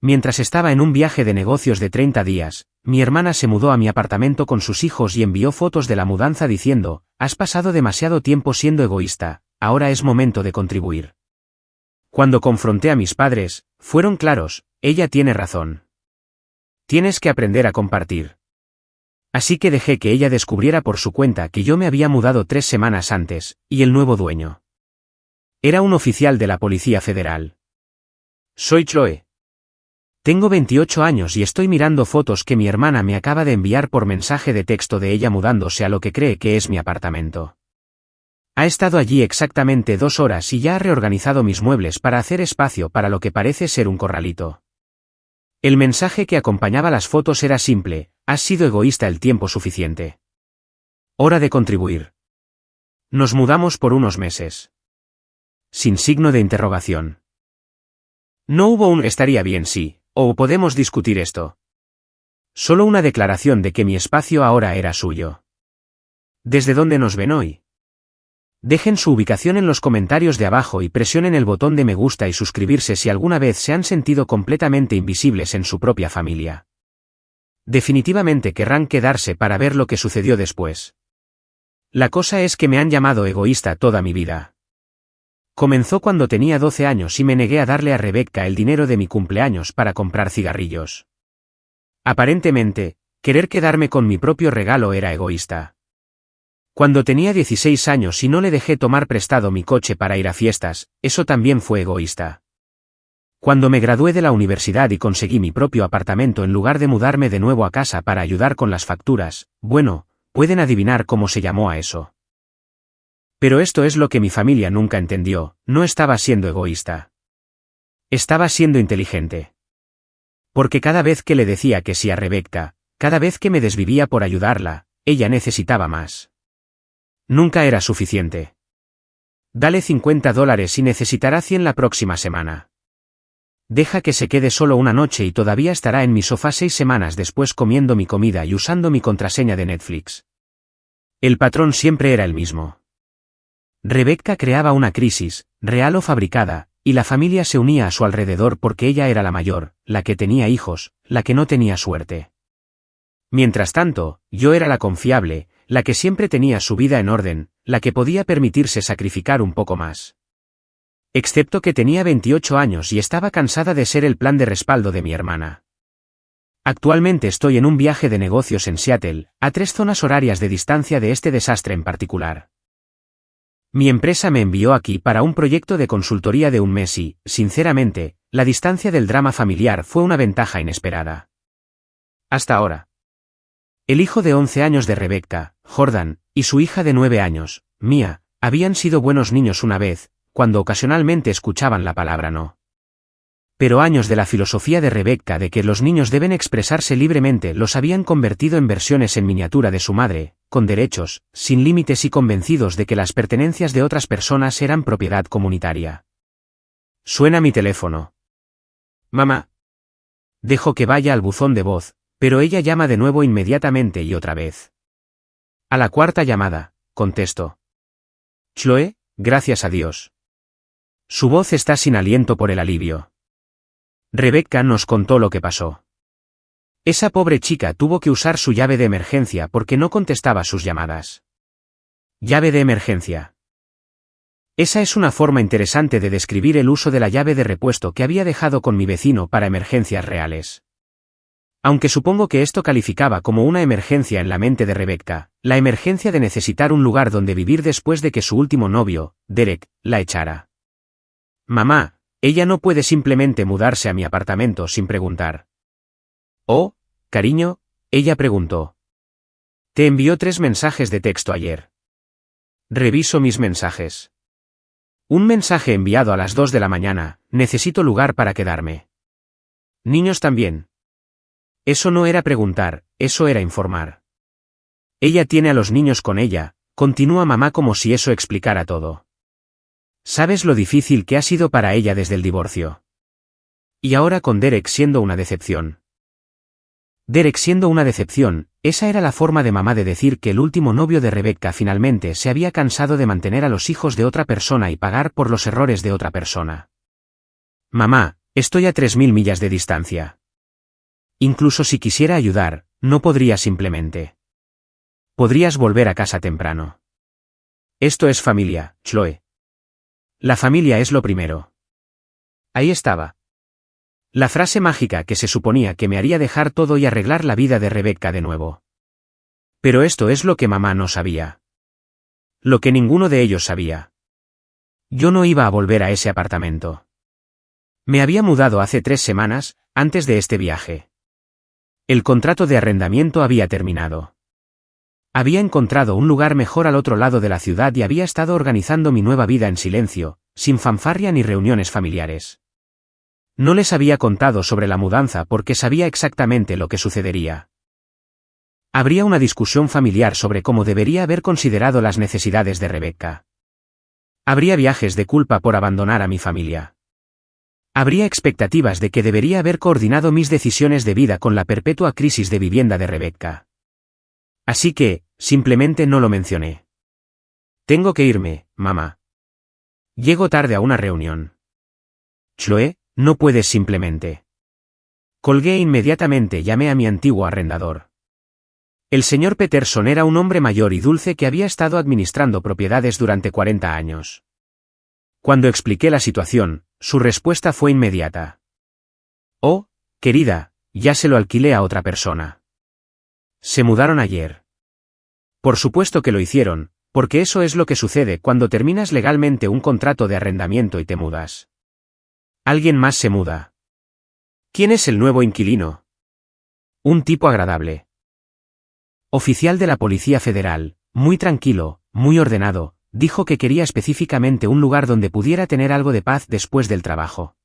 Mientras estaba en un viaje de negocios de 30 días, mi hermana se mudó a mi apartamento con sus hijos y envió fotos de la mudanza diciendo, «Has pasado demasiado tiempo siendo egoísta, ahora es momento de contribuir». Cuando confronté a mis padres, fueron claros, «Ella tiene razón. Tienes que aprender a compartir». Así que dejé que ella descubriera por su cuenta que yo me había mudado 3 semanas antes, y el nuevo dueño era un oficial de la Policía Federal. Soy Chloe. Tengo 28 años y estoy mirando fotos que mi hermana me acaba de enviar por mensaje de texto de ella mudándose a lo que cree que es mi apartamento. Ha estado allí exactamente 2 horas y ya ha reorganizado mis muebles para hacer espacio para lo que parece ser un corralito. El mensaje que acompañaba las fotos era simple, has sido egoísta el tiempo suficiente. Hora de contribuir. Nos mudamos por unos meses. Sin signo de interrogación. No hubo un «estaría bien sí», o «podemos discutir esto». Solo una declaración de que mi espacio ahora era suyo. ¿Desde dónde nos ven hoy? Dejen su ubicación en los comentarios de abajo y presionen el botón de me gusta y suscribirse si alguna vez se han sentido completamente invisibles en su propia familia. Definitivamente querrán quedarse para ver lo que sucedió después. La cosa es que me han llamado egoísta toda mi vida. Comenzó cuando tenía 12 años y me negué a darle a Rebecca el dinero de mi cumpleaños para comprar cigarrillos. Aparentemente, querer quedarme con mi propio regalo era egoísta. Cuando tenía 16 años y no le dejé tomar prestado mi coche para ir a fiestas, eso también fue egoísta. Cuando me gradué de la universidad y conseguí mi propio apartamento en lugar de mudarme de nuevo a casa para ayudar con las facturas, bueno, pueden adivinar cómo se llamó a eso. Pero esto es lo que mi familia nunca entendió, no estaba siendo egoísta. Estaba siendo inteligente. Porque cada vez que le decía que sí a Rebecca, cada vez que me desvivía por ayudarla, ella necesitaba más. Nunca era suficiente. Dale $50 y necesitará 100 la próxima semana. Deja que se quede solo una noche y todavía estará en mi sofá 6 semanas después comiendo mi comida y usando mi contraseña de Netflix. El patrón siempre era el mismo. Rebecca creaba una crisis, real o fabricada, y la familia se unía a su alrededor porque ella era la mayor, la que tenía hijos, la que no tenía suerte. Mientras tanto, yo era la confiable, la que siempre tenía su vida en orden, la que podía permitirse sacrificar un poco más. Excepto que tenía 28 años y estaba cansada de ser el plan de respaldo de mi hermana. Actualmente estoy en un viaje de negocios en Seattle, a 3 zonas horarias de distancia de este desastre en particular. Mi empresa me envió aquí para un proyecto de consultoría de un mes y, sinceramente, la distancia del drama familiar fue una ventaja inesperada. Hasta ahora. El hijo de 11 años de Rebecca, Jordan, y su hija de 9 años, Mia, habían sido buenos niños una vez, cuando ocasionalmente escuchaban la palabra no. Pero años de la filosofía de Rebecca de que los niños deben expresarse libremente los habían convertido en versiones en miniatura de su madre, con derechos, sin límites y convencidos de que las pertenencias de otras personas eran propiedad comunitaria. Suena mi teléfono. Mamá. Dejo que vaya al buzón de voz, pero ella llama de nuevo inmediatamente y otra vez. A la 4ª llamada, contesto. Chloe, gracias a Dios. Su voz está sin aliento por el alivio. Rebecca nos contó lo que pasó. Esa pobre chica tuvo que usar su llave de emergencia porque no contestaba sus llamadas. Llave de emergencia. Esa es una forma interesante de describir el uso de la llave de repuesto que había dejado con mi vecino para emergencias reales. Aunque supongo que esto calificaba como una emergencia en la mente de Rebecca, la emergencia de necesitar un lugar donde vivir después de que su último novio, Derek, la echara. Mamá, ella no puede simplemente mudarse a mi apartamento sin preguntar. Oh, cariño, ella preguntó. Te envió 3 mensajes de texto ayer. Reviso mis mensajes. Un mensaje enviado a las 2 de la mañana, necesito lugar para quedarme. Niños también. Eso no era preguntar, eso era informar. Ella tiene a los niños con ella, continúa mamá como si eso explicara todo. ¿Sabes lo difícil que ha sido para ella desde el divorcio? Y ahora con Derek siendo una decepción. Derek siendo una decepción, esa era la forma de mamá de decir que el último novio de Rebecca finalmente se había cansado de mantener a los hijos de otra persona y pagar por los errores de otra persona. Mamá, Estoy a 3000 millas de distancia. Incluso si quisiera ayudar, no podría simplemente. Podrías volver a casa temprano. Esto es familia, Chloe. La familia es lo primero. Ahí estaba. La frase mágica que se suponía que me haría dejar todo y arreglar la vida de Rebecca de nuevo. Pero esto es lo que mamá no sabía. Lo que ninguno de ellos sabía. Yo no iba a volver a ese apartamento. Me había mudado hace 3 semanas, antes de este viaje. El contrato de arrendamiento había terminado. Había encontrado un lugar mejor al otro lado de la ciudad y había estado organizando mi nueva vida en silencio, sin fanfarria ni reuniones familiares. No les había contado sobre la mudanza porque sabía exactamente lo que sucedería. Habría una discusión familiar sobre cómo debería haber considerado las necesidades de Rebecca. Habría viajes de culpa por abandonar a mi familia. Habría expectativas de que debería haber coordinado mis decisiones de vida con la perpetua crisis de vivienda de Rebecca. Así que, simplemente no lo mencioné. Tengo que irme, mamá. Llego tarde a una reunión. Chloe, no puedes simplemente. Colgué e inmediatamente llamé a mi antiguo arrendador. El señor Peterson era un hombre mayor y dulce que había estado administrando propiedades durante 40 años. Cuando expliqué la situación, su respuesta fue inmediata. Oh, querida, ya se lo alquilé a otra persona. Se mudaron ayer. Por supuesto que lo hicieron, porque eso es lo que sucede cuando terminas legalmente un contrato de arrendamiento y te mudas. Alguien más se muda. ¿Quién es el nuevo inquilino? Un tipo agradable. Oficial de la Policía Federal, muy tranquilo, muy ordenado, dijo que quería específicamente un lugar donde pudiera tener algo de paz después del trabajo.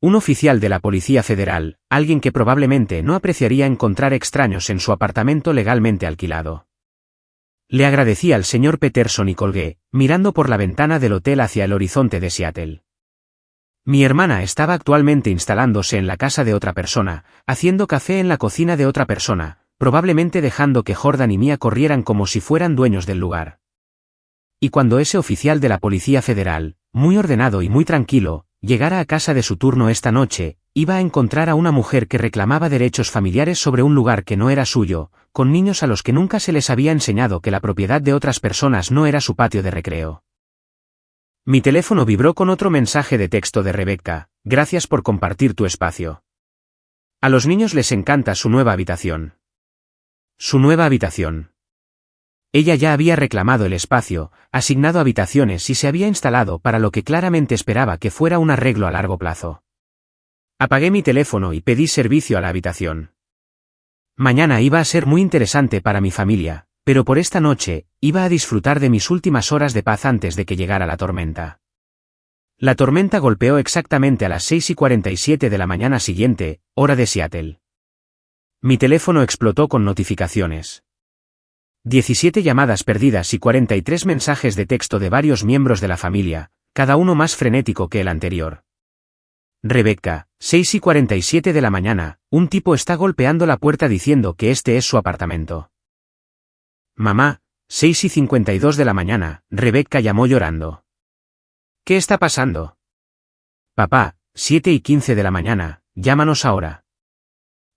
Un oficial de la Policía Federal, alguien que probablemente no apreciaría encontrar extraños en su apartamento legalmente alquilado. Le agradecí al señor Peterson y colgué, mirando por la ventana del hotel hacia el horizonte de Seattle. Mi hermana estaba actualmente instalándose en la casa de otra persona, haciendo café en la cocina de otra persona, probablemente dejando que Jordan y Mia corrieran como si fueran dueños del lugar. Y cuando ese oficial de la Policía Federal, muy ordenado y muy tranquilo, llegara a casa de su turno esta noche, iba a encontrar a una mujer que reclamaba derechos familiares sobre un lugar que no era suyo, con niños a los que nunca se les había enseñado que la propiedad de otras personas no era su patio de recreo. Mi teléfono vibró con otro mensaje de texto de Rebecca: gracias por compartir tu espacio. A los niños les encanta su nueva habitación. Su nueva habitación. Ella ya había reclamado el espacio, asignado habitaciones y se había instalado para lo que claramente esperaba que fuera un arreglo a largo plazo. Apagué mi teléfono y pedí servicio a la habitación. Mañana iba a ser muy interesante para mi familia, pero por esta noche, iba a disfrutar de mis últimas horas de paz antes de que llegara la tormenta. La tormenta golpeó exactamente a las 6:47 de la mañana siguiente, hora de Seattle. Mi teléfono explotó con notificaciones. 17 llamadas perdidas y 43 mensajes de texto de varios miembros de la familia, cada uno más frenético que el anterior. Rebecca, 6:47 de la mañana, un tipo está golpeando la puerta diciendo que este es su apartamento. Mamá, 6:52 de la mañana, Rebecca llamó llorando. ¿Qué está pasando? Papá, 7:15 de la mañana, llámanos ahora.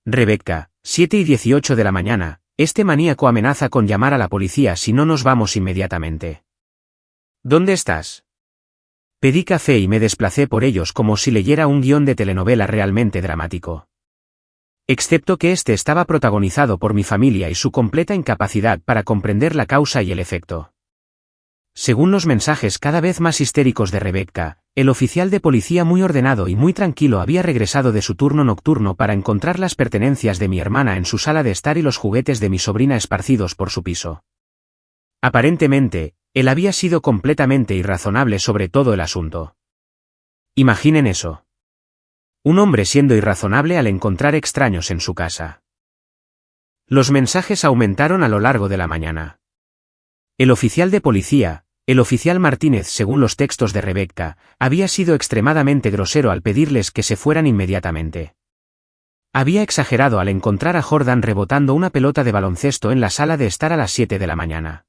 Rebecca, 7:18 de la mañana, este maníaco amenaza con llamar a la policía si no nos vamos inmediatamente. ¿Dónde estás? Pedí café y me desplacé por ellos como si leyera un guión de telenovela realmente dramático. Excepto que este estaba protagonizado por mi familia y su completa incapacidad para comprender la causa y el efecto. Según los mensajes cada vez más histéricos de Rebecca, el oficial de policía muy ordenado y muy tranquilo había regresado de su turno nocturno para encontrar las pertenencias de mi hermana en su sala de estar y los juguetes de mi sobrina esparcidos por su piso. Aparentemente, él había sido completamente irrazonable sobre todo el asunto. Imaginen eso. Un hombre siendo irrazonable al encontrar extraños en su casa. Los mensajes aumentaron a lo largo de la mañana. El oficial de policía, el oficial Martínez, según los textos de Rebecca, había sido extremadamente grosero al pedirles que se fueran inmediatamente. Había exagerado al encontrar a Jordan rebotando una pelota de baloncesto en la sala de estar a las 7 de la mañana.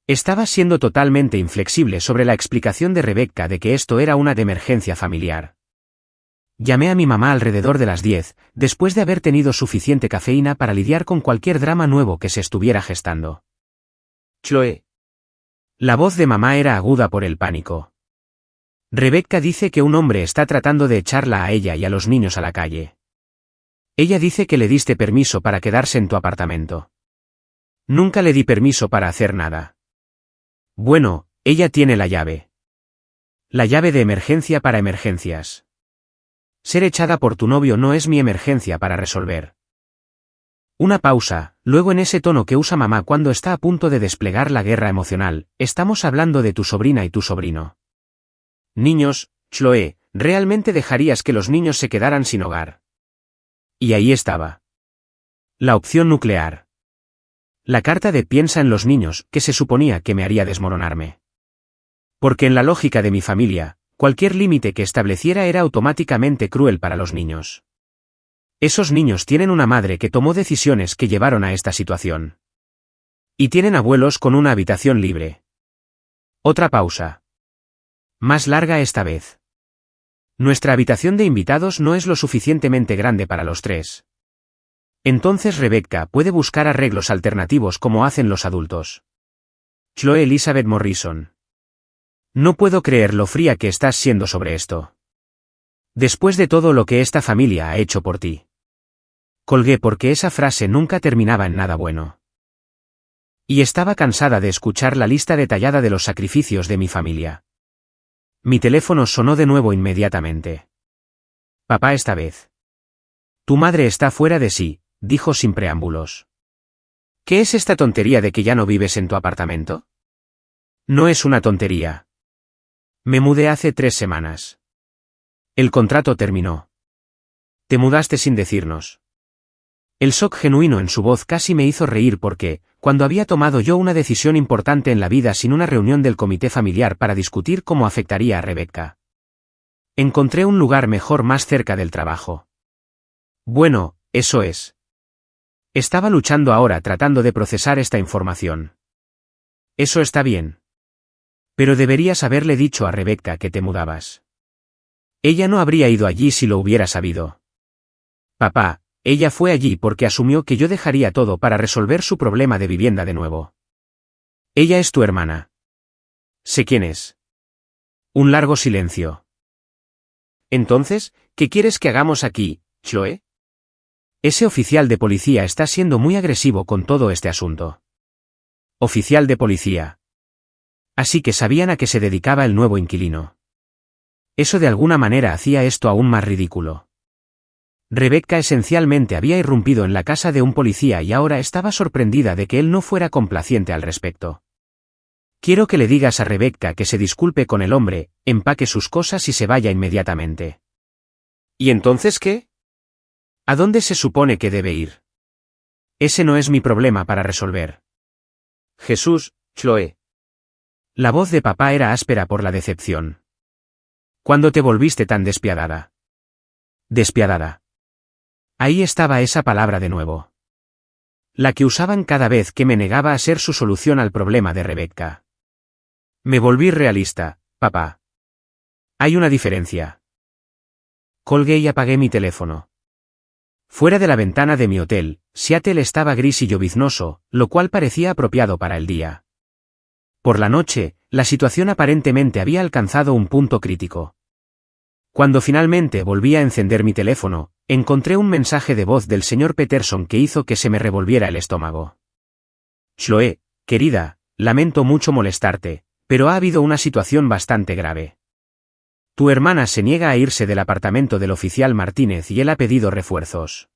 Estaba siendo totalmente inflexible sobre la explicación de Rebecca de que esto era una de emergencia familiar. Llamé a mi mamá alrededor de las 10, después de haber tenido suficiente cafeína para lidiar con cualquier drama nuevo que se estuviera gestando. Chloe. La voz de mamá era aguda por el pánico. Rebecca dice que un hombre está tratando de echarla a ella y a los niños a la calle. Ella dice que le diste permiso para quedarse en tu apartamento. Nunca le di permiso para hacer nada. Bueno, ella tiene la llave. La llave de emergencia para emergencias. Ser echada por tu novio no es mi emergencia para resolver. Una pausa, luego en ese tono que usa mamá cuando está a punto de desplegar la guerra emocional, estamos hablando de tu sobrina y tu sobrino. Niños, Chloe, ¿realmente dejarías que los niños se quedaran sin hogar? Y ahí estaba. La opción nuclear. La carta de piensa en los niños, que se suponía que me haría desmoronarme. Porque en la lógica de mi familia, cualquier límite que estableciera era automáticamente cruel para los niños. Esos niños tienen una madre que tomó decisiones que llevaron a esta situación. Y tienen abuelos con una habitación libre. Otra pausa. Más larga esta vez. Nuestra habitación de invitados no es lo suficientemente grande para los tres. Entonces Rebecca puede buscar arreglos alternativos como hacen los adultos. Chloe Elizabeth Morrison. No puedo creer lo fría que estás siendo sobre esto. Después de todo lo que esta familia ha hecho por ti. Colgué porque esa frase nunca terminaba en nada bueno. Y estaba cansada de escuchar la lista detallada de los sacrificios de mi familia. Mi teléfono sonó de nuevo inmediatamente. Papá esta vez. Tu madre está fuera de sí, dijo sin preámbulos. ¿Qué es esta tontería de que ya no vives en tu apartamento? No es una tontería. Me mudé hace 3 semanas. El contrato terminó. Te mudaste sin decirnos. El shock genuino en su voz casi me hizo reír porque, cuando había tomado yo una decisión importante en la vida sin una reunión del comité familiar para discutir cómo afectaría a Rebecca. Encontré un lugar mejor más cerca del trabajo. Bueno, eso es. Estaba luchando ahora tratando de procesar esta información. Eso está bien. Pero deberías haberle dicho a Rebecca que te mudabas. Ella no habría ido allí si lo hubiera sabido. Papá, ella fue allí porque asumió que yo dejaría todo para resolver su problema de vivienda de nuevo. Ella es tu hermana. Sé quién es. Un largo silencio. Entonces, ¿qué quieres que hagamos aquí, Chloe? Ese oficial de policía está siendo muy agresivo con todo este asunto. Oficial de policía. Así que sabían a qué se dedicaba el nuevo inquilino. Eso de alguna manera hacía esto aún más ridículo. Rebecca esencialmente había irrumpido en la casa de un policía y ahora estaba sorprendida de que él no fuera complaciente al respecto. Quiero que le digas a Rebecca que se disculpe con el hombre, empaque sus cosas y se vaya inmediatamente. ¿Y entonces qué? ¿A dónde se supone que debe ir? Ese no es mi problema para resolver. Jesús, Chloe. La voz de papá era áspera por la decepción. ¿Cuándo te volviste tan despiadada? Despiadada. Ahí estaba esa palabra de nuevo. La que usaban cada vez que me negaba a ser su solución al problema de Rebecca. Me volví realista, papá. Hay una diferencia. Colgué y apagué mi teléfono. Fuera de la ventana de mi hotel, Seattle estaba gris y lloviznoso, lo cual parecía apropiado para el día. Por la noche, la situación aparentemente había alcanzado un punto crítico. Cuando finalmente volví a encender mi teléfono, encontré un mensaje de voz del señor Peterson que hizo que se me revolviera el estómago. Chloe, querida, lamento mucho molestarte, pero ha habido una situación bastante grave. Tu hermana se niega a irse del apartamento del oficial Martínez y él ha pedido refuerzos.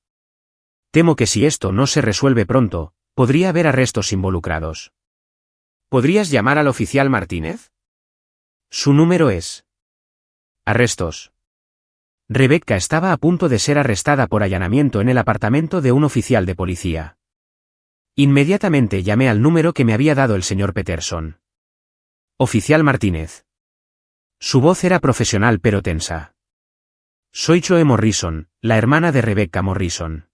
Temo que si esto no se resuelve pronto, podría haber arrestos involucrados. ¿Podrías llamar al oficial Martínez? Su número es. Arrestos. Rebecca estaba a punto de ser arrestada por allanamiento en el apartamento de un oficial de policía. Inmediatamente llamé al número que me había dado el señor Peterson. Oficial Martínez. Su voz era profesional pero tensa. Soy Chloe Morrison, la hermana de Rebecca Morrison.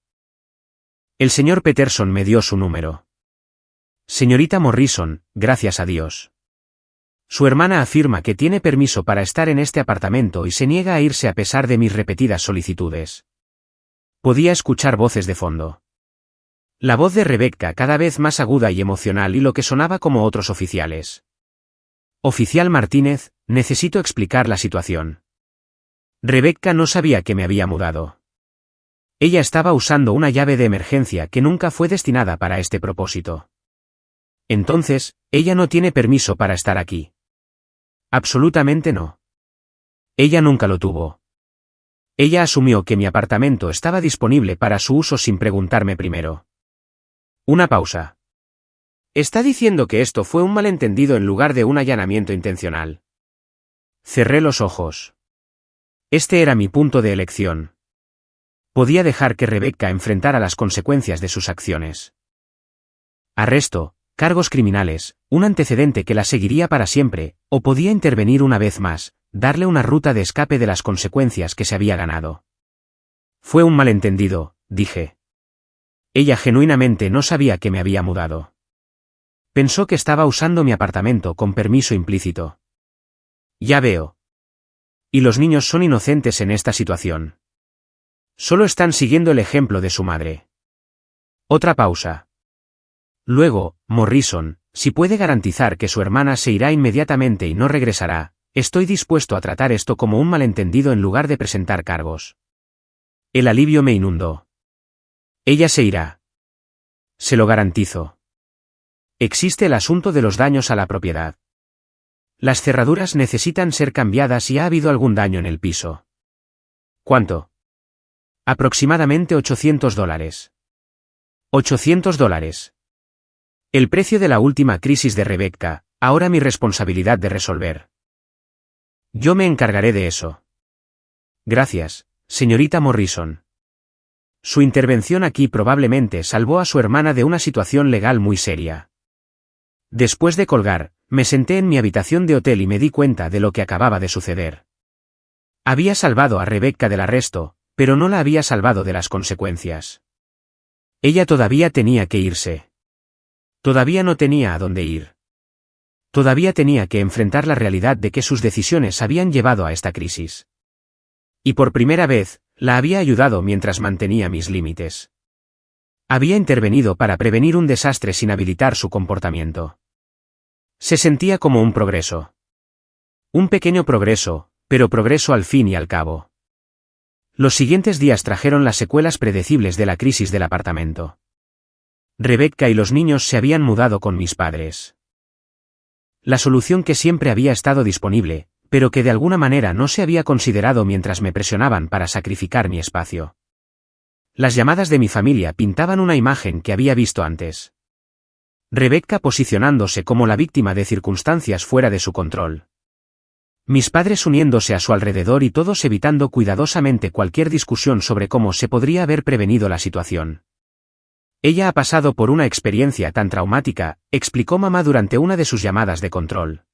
El señor Peterson me dio su número. Señorita Morrison, gracias a Dios. Su hermana afirma que tiene permiso para estar en este apartamento y se niega a irse a pesar de mis repetidas solicitudes. Podía escuchar voces de fondo. La voz de Rebecca cada vez más aguda y emocional y lo que sonaba como otros oficiales. Oficial Martínez, necesito explicar la situación. Rebecca no sabía que me había mudado. Ella estaba usando una llave de emergencia que nunca fue destinada para este propósito. Entonces, ella no tiene permiso para estar aquí. Absolutamente no. Ella nunca lo tuvo. Ella asumió que mi apartamento estaba disponible para su uso sin preguntarme primero. Una pausa. ¿Está diciendo que esto fue un malentendido en lugar de un allanamiento intencional? Cerré los ojos. Este era mi punto de elección. Podía dejar que Rebecca enfrentara las consecuencias de sus acciones. Arresto, cargos criminales, un antecedente que la seguiría para siempre, o podía intervenir una vez más, darle una ruta de escape de las consecuencias que se había ganado. Fue un malentendido, dije. Ella genuinamente no sabía que me había mudado. Pensó que estaba usando mi apartamento con permiso implícito. Ya veo. Y los niños son inocentes en esta situación. Solo están siguiendo el ejemplo de su madre. Otra pausa. Luego, Morrison, si puede garantizar que su hermana se irá inmediatamente y no regresará, estoy dispuesto a tratar esto como un malentendido en lugar de presentar cargos. El alivio me inundó. Ella se irá. Se lo garantizo. Existe el asunto de los daños a la propiedad. Las cerraduras necesitan ser cambiadas y ha habido algún daño en el piso. ¿Cuánto? Aproximadamente $800. $800. El precio de la última crisis de Rebecca, ahora mi responsabilidad de resolver. Yo me encargaré de eso. Gracias, señorita Morrison. Su intervención aquí probablemente salvó a su hermana de una situación legal muy seria. Después de colgar, me senté en mi habitación de hotel y me di cuenta de lo que acababa de suceder. Había salvado a Rebecca del arresto, pero no la había salvado de las consecuencias. Ella todavía tenía que irse. Todavía no tenía a dónde ir. Todavía tenía que enfrentar la realidad de que sus decisiones habían llevado a esta crisis. Y por primera vez, la había ayudado mientras mantenía mis límites. Había intervenido para prevenir un desastre sin habilitar su comportamiento. Se sentía como un progreso. Un pequeño progreso, pero progreso al fin y al cabo. Los siguientes días trajeron las secuelas predecibles de la crisis del apartamento. Rebecca y los niños se habían mudado con mis padres. La solución que siempre había estado disponible, pero que de alguna manera no se había considerado mientras me presionaban para sacrificar mi espacio. Las llamadas de mi familia pintaban una imagen que había visto antes. Rebecca posicionándose como la víctima de circunstancias fuera de su control. Mis padres uniéndose a su alrededor y todos evitando cuidadosamente cualquier discusión sobre cómo se podría haber prevenido la situación. Ella ha pasado por una experiencia tan traumática, explicó mamá durante una de sus llamadas de control.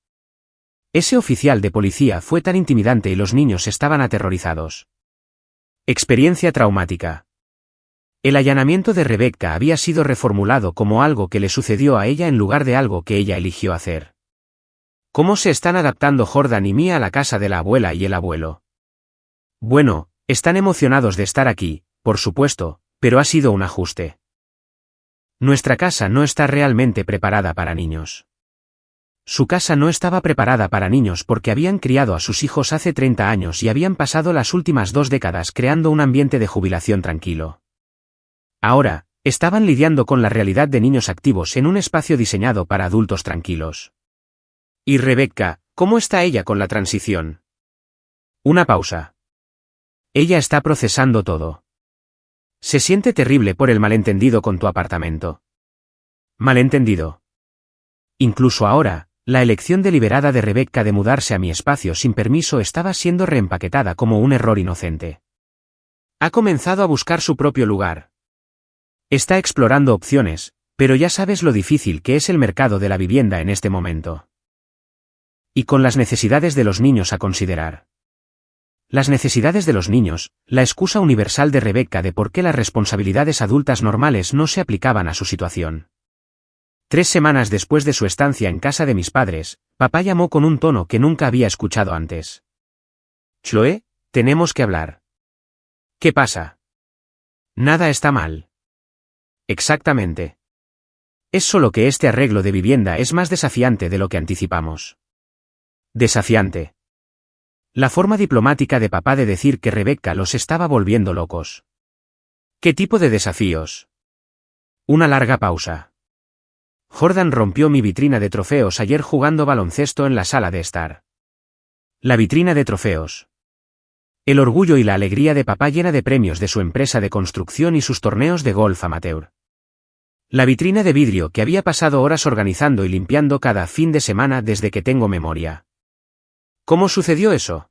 Ese oficial de policía fue tan intimidante y los niños estaban aterrorizados. Experiencia traumática. El allanamiento de Rebecca había sido reformulado como algo que le sucedió a ella en lugar de algo que ella eligió hacer. ¿Cómo se están adaptando Jordan y Mia a la casa de la abuela y el abuelo? Bueno, están emocionados de estar aquí, por supuesto, pero ha sido un ajuste. Nuestra casa no está realmente preparada para niños. Su casa no estaba preparada para niños porque habían criado a sus hijos hace 30 años y habían pasado las últimas 2 décadas creando un ambiente de jubilación tranquilo. Ahora, estaban lidiando con la realidad de niños activos en un espacio diseñado para adultos tranquilos. ¿Y Rebecca, cómo está ella con la transición? Una pausa. Ella está procesando todo. Se siente terrible por el malentendido con tu apartamento. Malentendido. Incluso ahora, la elección deliberada de Rebecca de mudarse a mi espacio sin permiso estaba siendo reempaquetada como un error inocente. Ha comenzado a buscar su propio lugar. Está explorando opciones, pero ya sabes lo difícil que es el mercado de la vivienda en este momento. Y con las necesidades de los niños a considerar. Las necesidades de los niños, la excusa universal de Rebecca de por qué las responsabilidades adultas normales no se aplicaban a su situación. 3 semanas después de su estancia en casa de mis padres, papá llamó con un tono que nunca había escuchado antes. Chloé, tenemos que hablar. ¿Qué pasa? Nada está mal. Exactamente. Es solo que este arreglo de vivienda es más desafiante de lo que anticipamos. Desafiante. La forma diplomática de papá de decir que Rebecca los estaba volviendo locos. ¿Qué tipo de desafíos? Una larga pausa. Jordan rompió mi vitrina de trofeos ayer jugando baloncesto en la sala de estar. La vitrina de trofeos. El orgullo y la alegría de papá llena de premios de su empresa de construcción y sus torneos de golf amateur. La vitrina de vidrio que había pasado horas organizando y limpiando cada fin de semana desde que tengo memoria. ¿Cómo sucedió eso?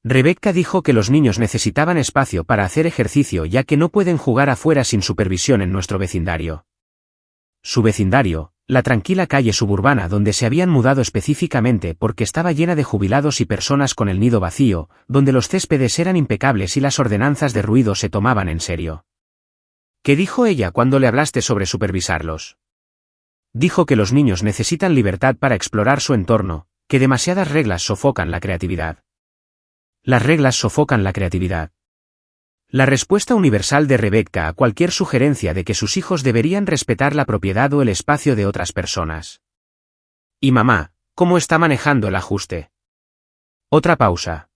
Rebecca dijo que los niños necesitaban espacio para hacer ejercicio ya que no pueden jugar afuera sin supervisión en nuestro vecindario. Su vecindario, la tranquila calle suburbana donde se habían mudado específicamente porque estaba llena de jubilados y personas con el nido vacío, donde los céspedes eran impecables y las ordenanzas de ruido se tomaban en serio. ¿Qué dijo ella cuando le hablaste sobre supervisarlos? Dijo que los niños necesitan libertad para explorar su entorno, que demasiadas reglas sofocan la creatividad. Las reglas sofocan la creatividad. La respuesta universal de Rebecca a cualquier sugerencia de que sus hijos deberían respetar la propiedad o el espacio de otras personas. ¿Y mamá, cómo está manejando el ajuste? Otra pausa.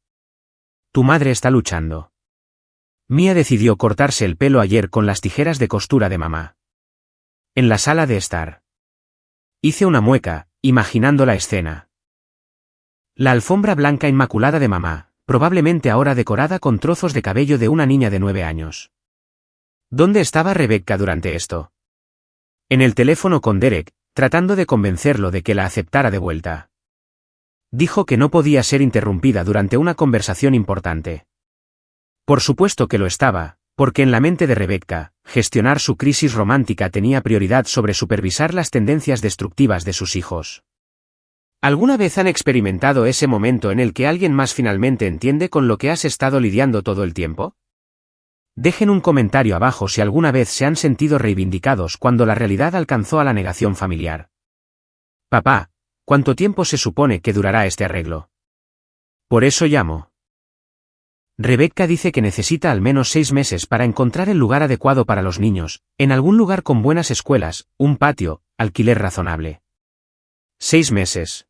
Tu madre está luchando. Mia decidió cortarse el pelo ayer con las tijeras de costura de mamá. En la sala de estar. Hice una mueca, imaginando la escena. La alfombra blanca inmaculada de mamá, probablemente ahora decorada con trozos de cabello de una niña de 9 años. ¿Dónde estaba Rebecca durante esto? En el teléfono con Derek, tratando de convencerlo de que la aceptara de vuelta. Dijo que no podía ser interrumpida durante una conversación importante. Por supuesto que lo estaba, porque en la mente de Rebecca, gestionar su crisis romántica tenía prioridad sobre supervisar las tendencias destructivas de sus hijos. ¿Alguna vez han experimentado ese momento en el que alguien más finalmente entiende con lo que has estado lidiando todo el tiempo? Dejen un comentario abajo si alguna vez se han sentido reivindicados cuando la realidad alcanzó a la negación familiar. Papá, ¿cuánto tiempo se supone que durará este arreglo? Por eso llamo. Rebecca dice que necesita al menos 6 meses para encontrar el lugar adecuado para los niños, en algún lugar con buenas escuelas, un patio, alquiler razonable. 6 meses.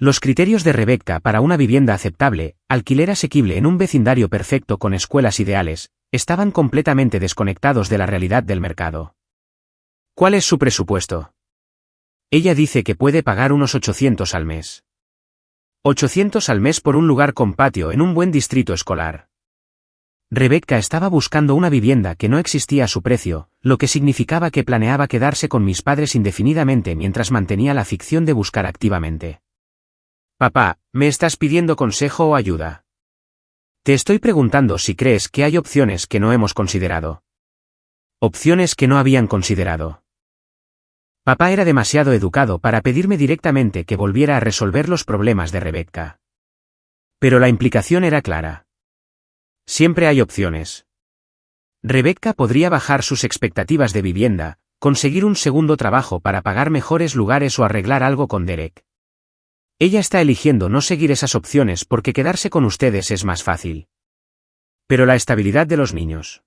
Los criterios de Rebecca para una vivienda aceptable, alquiler asequible en un vecindario perfecto con escuelas ideales, estaban completamente desconectados de la realidad del mercado. ¿Cuál es su presupuesto? Ella dice que puede pagar unos 800 al mes. 800 al mes por un lugar con patio en un buen distrito escolar. Rebecca estaba buscando una vivienda que no existía a su precio, lo que significaba que planeaba quedarse con mis padres indefinidamente mientras mantenía la ficción de buscar activamente. Papá, ¿me estás pidiendo consejo o ayuda? Te estoy preguntando si crees que hay opciones que no hemos considerado. Opciones que no habían considerado. Papá era demasiado educado para pedirme directamente que volviera a resolver los problemas de Rebecca. Pero la implicación era clara. Siempre hay opciones. Rebecca podría bajar sus expectativas de vivienda, conseguir un segundo trabajo para pagar mejores lugares o arreglar algo con Derek. Ella está eligiendo no seguir esas opciones porque quedarse con ustedes es más fácil. Pero la estabilidad de los niños.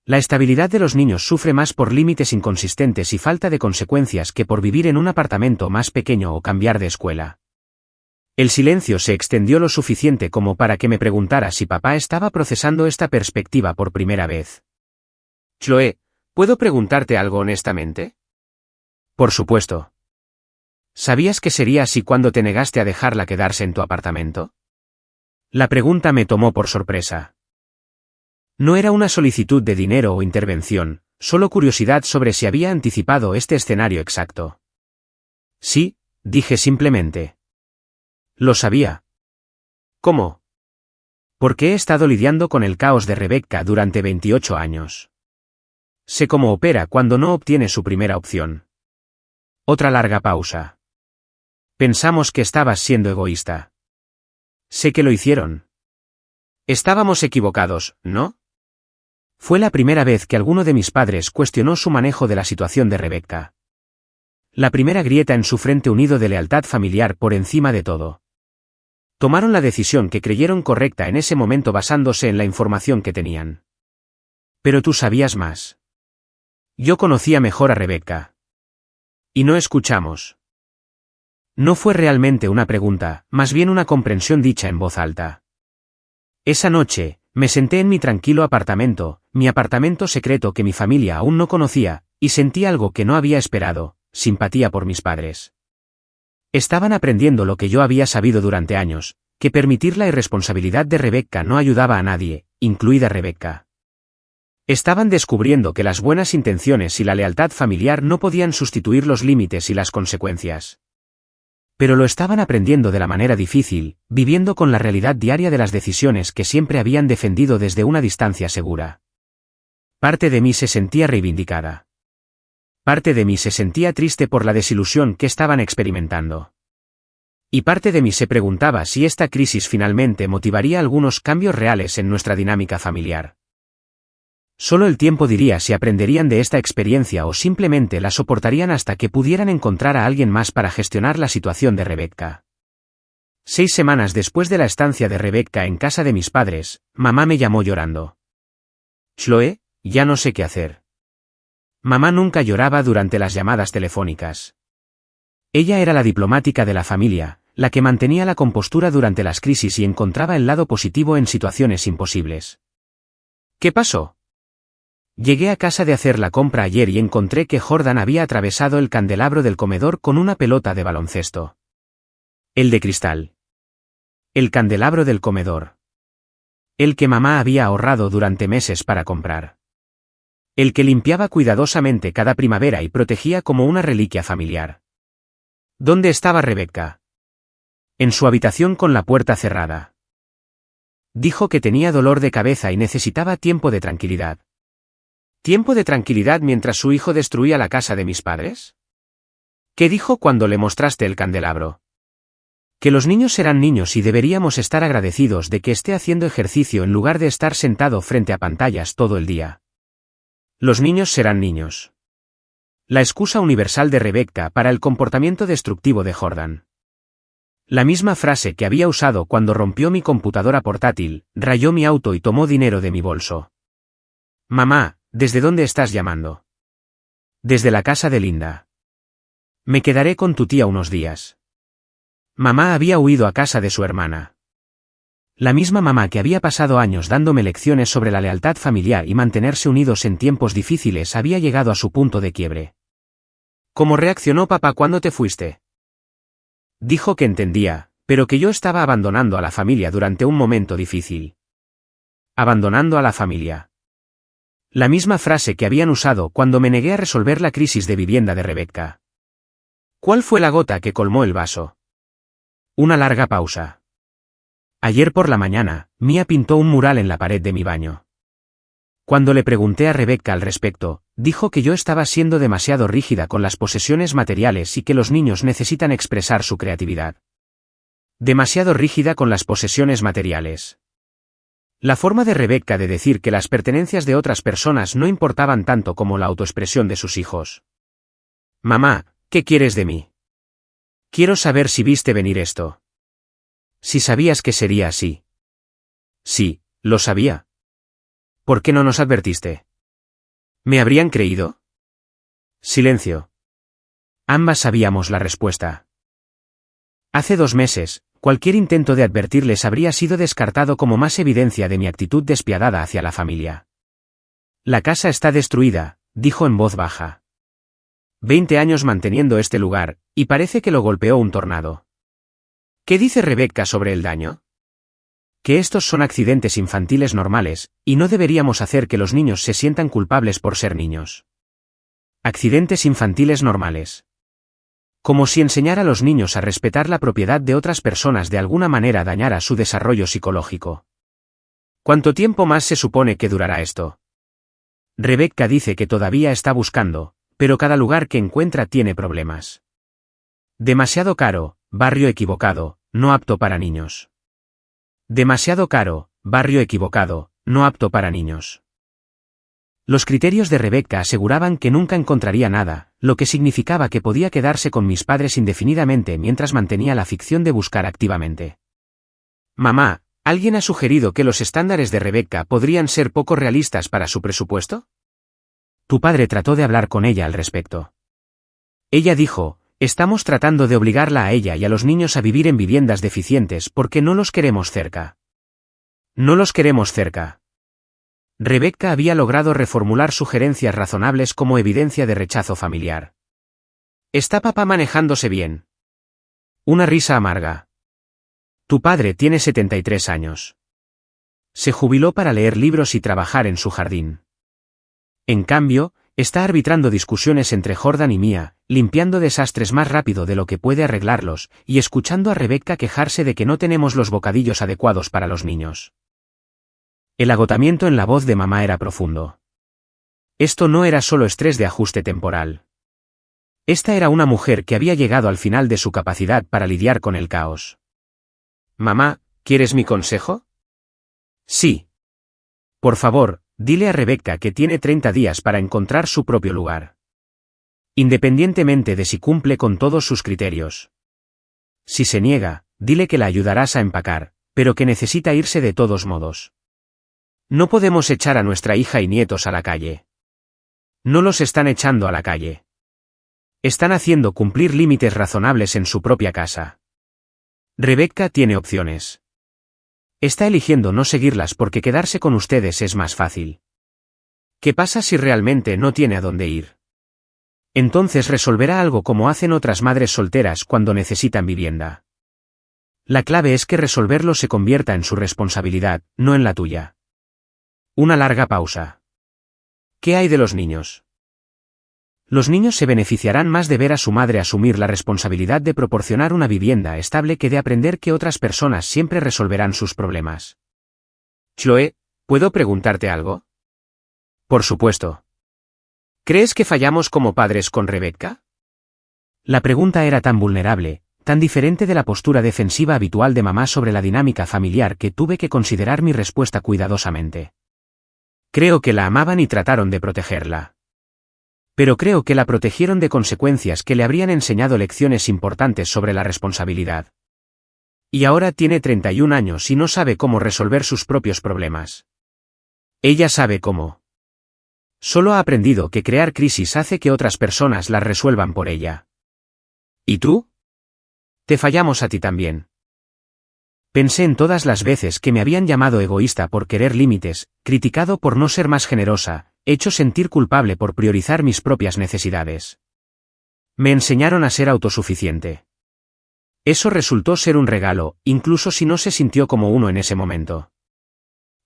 La estabilidad de los niños sufre más por límites inconsistentes y falta de consecuencias que por vivir en un apartamento más pequeño o cambiar de escuela. El silencio se extendió lo suficiente como para que me preguntara si papá estaba procesando esta perspectiva por primera vez. Chloé, ¿puedo preguntarte algo honestamente? Por supuesto. ¿Sabías que sería así cuando te negaste a dejarla quedarse en tu apartamento? La pregunta me tomó por sorpresa. No era una solicitud de dinero o intervención, solo curiosidad sobre si había anticipado este escenario exacto. Sí, dije simplemente. Lo sabía. ¿Cómo? Porque he estado lidiando con el caos de Rebecca durante 28 años. Sé cómo opera cuando no obtiene su primera opción. Otra larga pausa. Pensamos que estabas siendo egoísta. Sé que lo hicieron. Estábamos equivocados, ¿no? Fue la primera vez que alguno de mis padres cuestionó su manejo de la situación de Rebecca. La primera grieta en su frente unido de lealtad familiar por encima de todo. Tomaron la decisión que creyeron correcta en ese momento basándose en la información que tenían. Pero tú sabías más. Yo conocía mejor a Rebecca. Y no escuchamos. No fue realmente una pregunta, más bien una comprensión dicha en voz alta. Esa noche, me senté en mi tranquilo apartamento, mi apartamento secreto que mi familia aún no conocía, y sentí algo que no había esperado, simpatía por mis padres. Estaban aprendiendo lo que yo había sabido durante años, que permitir la irresponsabilidad de Rebecca no ayudaba a nadie, incluida Rebecca. Estaban descubriendo que las buenas intenciones y la lealtad familiar no podían sustituir los límites y las consecuencias. Pero lo estaban aprendiendo de la manera difícil, viviendo con la realidad diaria de las decisiones que siempre habían defendido desde una distancia segura. Parte de mí se sentía reivindicada. Parte de mí se sentía triste por la desilusión que estaban experimentando. Y parte de mí se preguntaba si esta crisis finalmente motivaría algunos cambios reales en nuestra dinámica familiar. Solo el tiempo diría si aprenderían de esta experiencia o simplemente la soportarían hasta que pudieran encontrar a alguien más para gestionar la situación de Rebecca. 6 semanas después de la estancia de Rebecca en casa de mis padres, mamá me llamó llorando. Chloe, ya no sé qué hacer. Mamá nunca lloraba durante las llamadas telefónicas. Ella era la diplomática de la familia, la que mantenía la compostura durante las crisis y encontraba el lado positivo en situaciones imposibles. ¿Qué pasó? Llegué a casa de hacer la compra ayer y encontré que Jordan había atravesado el candelabro del comedor con una pelota de baloncesto. El de cristal. El candelabro del comedor. El que mamá había ahorrado durante meses para comprar. El que limpiaba cuidadosamente cada primavera y protegía como una reliquia familiar. ¿Dónde estaba Rebecca? En su habitación con la puerta cerrada. Dijo que tenía dolor de cabeza y necesitaba tiempo de tranquilidad. ¿Tiempo de tranquilidad mientras su hijo destruía la casa de mis padres? ¿Qué dijo cuando le mostraste el candelabro? Que los niños serán niños y deberíamos estar agradecidos de que esté haciendo ejercicio en lugar de estar sentado frente a pantallas todo el día. Los niños serán niños. La excusa universal de Rebecca para el comportamiento destructivo de Jordan. La misma frase que había usado cuando rompió mi computadora portátil, rayó mi auto y tomó dinero de mi bolso. Mamá, ¿desde dónde estás llamando? Desde la casa de Linda. Me quedaré con tu tía unos días. Mamá había huido a casa de su hermana. La misma mamá que había pasado años dándome lecciones sobre la lealtad familiar y mantenerse unidos en tiempos difíciles había llegado a su punto de quiebre. ¿Cómo reaccionó papá cuando te fuiste? Dijo que entendía, pero que yo estaba abandonando a la familia durante un momento difícil. Abandonando a la familia. La misma frase que habían usado cuando me negué a resolver la crisis de vivienda de Rebecca. ¿Cuál fue la gota que colmó el vaso? Una larga pausa. Ayer por la mañana, Mia pintó un mural en la pared de mi baño. Cuando le pregunté a Rebecca al respecto, dijo que yo estaba siendo demasiado rígida con las posesiones materiales y que los niños necesitan expresar su creatividad. Demasiado rígida con las posesiones materiales. La forma de Rebecca de decir que las pertenencias de otras personas no importaban tanto como la autoexpresión de sus hijos. Mamá, ¿qué quieres de mí? Quiero saber si viste venir esto. Si sabías que sería así. Sí, lo sabía. ¿Por qué no nos advertiste? ¿Me habrían creído? Silencio. Ambas sabíamos la respuesta. Hace 2 meses, cualquier intento de advertirles habría sido descartado como más evidencia de mi actitud despiadada hacia la familia. La casa está destruida, dijo en voz baja. 20 años manteniendo este lugar, y parece que lo golpeó un tornado. ¿Qué dice Rebecca sobre el daño? Que estos son accidentes infantiles normales, y no deberíamos hacer que los niños se sientan culpables por ser niños. Accidentes infantiles normales. Como si enseñar a los niños a respetar la propiedad de otras personas de alguna manera dañara su desarrollo psicológico. ¿Cuánto tiempo más se supone que durará esto? Rebecca dice que todavía está buscando, pero cada lugar que encuentra tiene problemas. Demasiado caro, barrio equivocado, no apto para niños. Demasiado caro, barrio equivocado, no apto para niños. Los criterios de Rebecca aseguraban que nunca encontraría nada, lo que significaba que podía quedarse con mis padres indefinidamente mientras mantenía la ficción de buscar activamente. Mamá, ¿alguien ha sugerido que los estándares de Rebecca podrían ser poco realistas para su presupuesto? Tu padre trató de hablar con ella al respecto. Ella dijo, estamos tratando de obligarla a ella y a los niños a vivir en viviendas deficientes porque no los queremos cerca. No los queremos cerca. Rebecca había logrado reformular sugerencias razonables como evidencia de rechazo familiar. ¿Está papá manejándose bien? Una risa amarga. Tu padre tiene 73 años. Se jubiló para leer libros y trabajar en su jardín. En cambio, está arbitrando discusiones entre Jordan y Mia, limpiando desastres más rápido de lo que puede arreglarlos, y escuchando a Rebecca quejarse de que no tenemos los bocadillos adecuados para los niños. El agotamiento en la voz de mamá era profundo. Esto no era solo estrés de ajuste temporal. Esta era una mujer que había llegado al final de su capacidad para lidiar con el caos. Mamá, ¿quieres mi consejo? Sí. Por favor, dile a Rebecca que tiene 30 días para encontrar su propio lugar. Independientemente de si cumple con todos sus criterios. Si se niega, dile que la ayudarás a empacar, pero que necesita irse de todos modos. No podemos echar a nuestra hija y nietos a la calle. No los están echando a la calle. Están haciendo cumplir límites razonables en su propia casa. Rebecca tiene opciones. Está eligiendo no seguirlas porque quedarse con ustedes es más fácil. ¿Qué pasa si realmente no tiene a dónde ir? Entonces resolverá algo como hacen otras madres solteras cuando necesitan vivienda. La clave es que resolverlo se convierta en su responsabilidad, no en la tuya. Una larga pausa. ¿Qué hay de los niños? Los niños se beneficiarán más de ver a su madre asumir la responsabilidad de proporcionar una vivienda estable que de aprender que otras personas siempre resolverán sus problemas. Chloe, ¿puedo preguntarte algo? Por supuesto. ¿Crees que fallamos como padres con Rebecca? La pregunta era tan vulnerable, tan diferente de la postura defensiva habitual de mamá sobre la dinámica familiar que tuve que considerar mi respuesta cuidadosamente. Creo que la amaban y trataron de protegerla. Pero creo que la protegieron de consecuencias que le habrían enseñado lecciones importantes sobre la responsabilidad. Y ahora tiene 31 años y no sabe cómo resolver sus propios problemas. Ella sabe cómo. Solo ha aprendido que crear crisis hace que otras personas las resuelvan por ella. ¿Y tú? Te fallamos a ti también. Pensé en todas las veces que me habían llamado egoísta por querer límites, criticado por no ser más generosa, hecho sentir culpable por priorizar mis propias necesidades. Me enseñaron a ser autosuficiente. Eso resultó ser un regalo, incluso si no se sintió como uno en ese momento.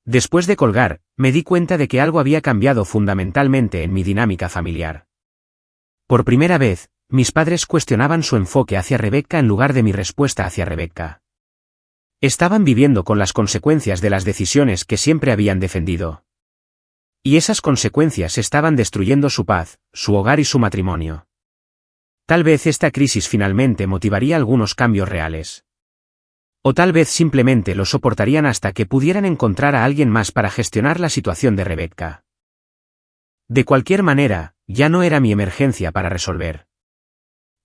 Después de colgar, me di cuenta de que algo había cambiado fundamentalmente en mi dinámica familiar. Por primera vez, mis padres cuestionaban su enfoque hacia Rebecca en lugar de mi respuesta hacia Rebecca. Estaban viviendo con las consecuencias de las decisiones que siempre habían defendido. Y esas consecuencias estaban destruyendo su paz, su hogar y su matrimonio. Tal vez esta crisis finalmente motivaría algunos cambios reales. O tal vez simplemente lo soportarían hasta que pudieran encontrar a alguien más para gestionar la situación de Rebecca. De cualquier manera, ya no era mi emergencia para resolver.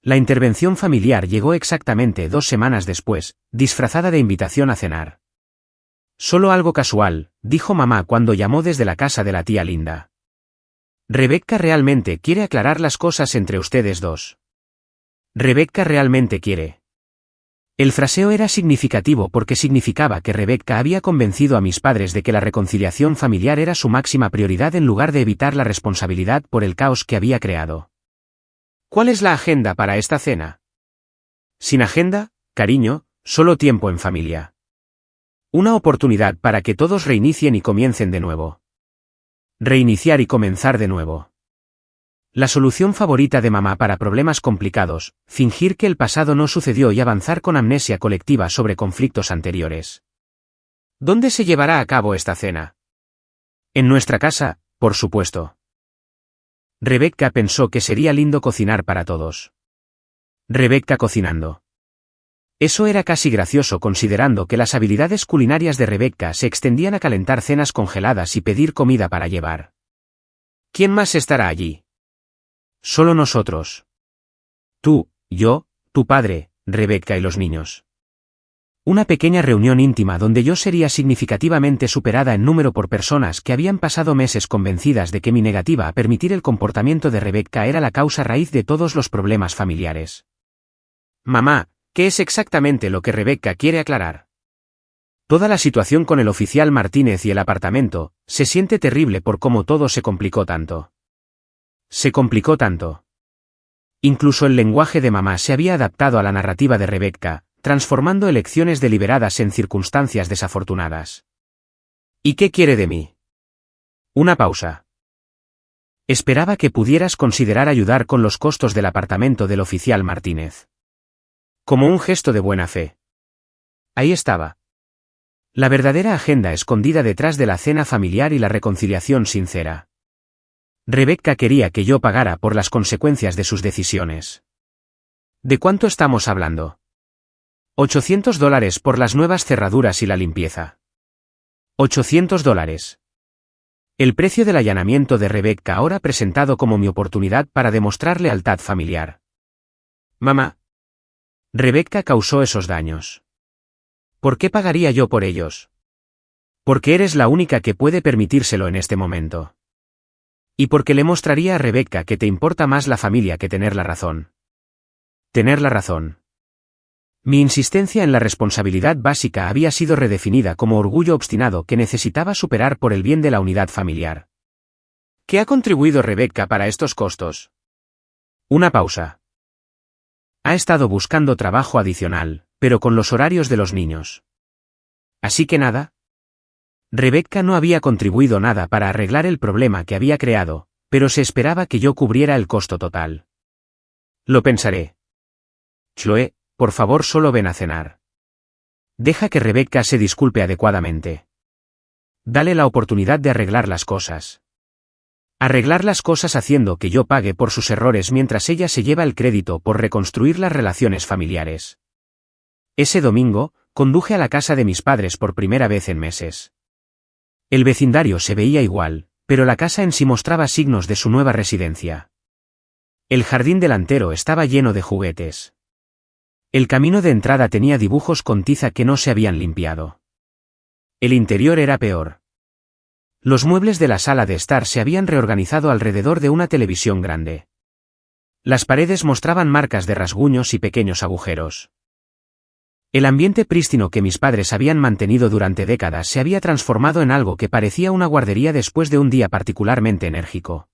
La intervención familiar llegó exactamente 2 semanas después, disfrazada de invitación a cenar. Solo algo casual, dijo mamá cuando llamó desde la casa de la tía Linda. Rebecca realmente quiere aclarar las cosas entre ustedes dos. Rebecca realmente quiere. El fraseo era significativo porque significaba que Rebecca había convencido a mis padres de que la reconciliación familiar era su máxima prioridad en lugar de evitar la responsabilidad por el caos que había creado. ¿Cuál es la agenda para esta cena? Sin agenda, cariño, solo tiempo en familia. Una oportunidad para que todos reinicien y comiencen de nuevo. Reiniciar y comenzar de nuevo. La solución favorita de mamá para problemas complicados, fingir que el pasado no sucedió y avanzar con amnesia colectiva sobre conflictos anteriores. ¿Dónde se llevará a cabo esta cena? En nuestra casa, por supuesto. Rebecca pensó que sería lindo cocinar para todos. Rebecca cocinando. Eso era casi gracioso considerando que las habilidades culinarias de Rebecca se extendían a calentar cenas congeladas y pedir comida para llevar. ¿Quién más estará allí? Solo nosotros. Tú, yo, tu padre, Rebecca y los niños. Una pequeña reunión íntima donde yo sería significativamente superada en número por personas que habían pasado meses convencidas de que mi negativa a permitir el comportamiento de Rebecca era la causa raíz de todos los problemas familiares. Mamá, ¿qué es exactamente lo que Rebecca quiere aclarar? Toda la situación con el oficial Martínez y el apartamento, se siente terrible por cómo todo se complicó tanto. Se complicó tanto. Incluso el lenguaje de mamá se había adaptado a la narrativa de Rebecca, transformando elecciones deliberadas en circunstancias desafortunadas. ¿Y qué quiere de mí? Una pausa. Esperaba que pudieras considerar ayudar con los costos del apartamento del oficial Martínez. Como un gesto de buena fe. Ahí estaba. La verdadera agenda escondida detrás de la cena familiar y la reconciliación sincera. Rebecca quería que yo pagara por las consecuencias de sus decisiones. ¿De cuánto estamos hablando? $800 por las nuevas cerraduras y la limpieza. $800. El precio del allanamiento de Rebecca ahora presentado como mi oportunidad para demostrar lealtad familiar. Mamá. Rebecca causó esos daños. ¿Por qué pagaría yo por ellos? Porque eres la única que puede permitírselo en este momento. Y porque le mostraría a Rebecca que te importa más la familia que tener la razón. Tener la razón. Mi insistencia en la responsabilidad básica había sido redefinida como orgullo obstinado que necesitaba superar por el bien de la unidad familiar. ¿Qué ha contribuido Rebecca para estos costos? Una pausa. Ha estado buscando trabajo adicional, pero con los horarios de los niños. ¿Así que nada? Rebecca no había contribuido nada para arreglar el problema que había creado, pero se esperaba que yo cubriera el costo total. Lo pensaré. Chloe, por favor, solo ven a cenar. Deja que Rebecca se disculpe adecuadamente. Dale la oportunidad de arreglar las cosas. Arreglar las cosas haciendo que yo pague por sus errores mientras ella se lleva el crédito por reconstruir las relaciones familiares. Ese domingo, conduje a la casa de mis padres por primera vez en meses. El vecindario se veía igual, pero la casa en sí mostraba signos de su nueva residencia. El jardín delantero estaba lleno de juguetes. El camino de entrada tenía dibujos con tiza que no se habían limpiado. El interior era peor. Los muebles de la sala de estar se habían reorganizado alrededor de una televisión grande. Las paredes mostraban marcas de rasguños y pequeños agujeros. El ambiente prístino que mis padres habían mantenido durante décadas se había transformado en algo que parecía una guardería después de un día particularmente enérgico.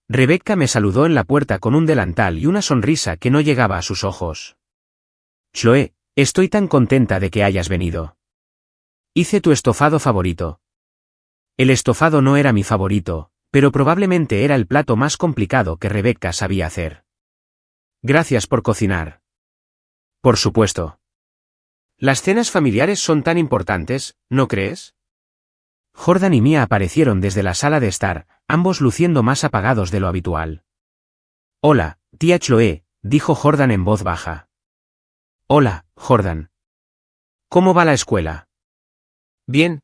Rebecca me saludó en la puerta con un delantal y una sonrisa que no llegaba a sus ojos. Chloe, estoy tan contenta de que hayas venido. Hice tu estofado favorito. El estofado no era mi favorito, pero probablemente era el plato más complicado que Rebecca sabía hacer. Gracias por cocinar. Por supuesto. Las cenas familiares son tan importantes, ¿no crees? Jordan y Mia aparecieron desde la sala de estar, ambos luciendo más apagados de lo habitual. Hola, tía Chloe, dijo Jordan en voz baja. Hola, Jordan. ¿Cómo va la escuela? Bien.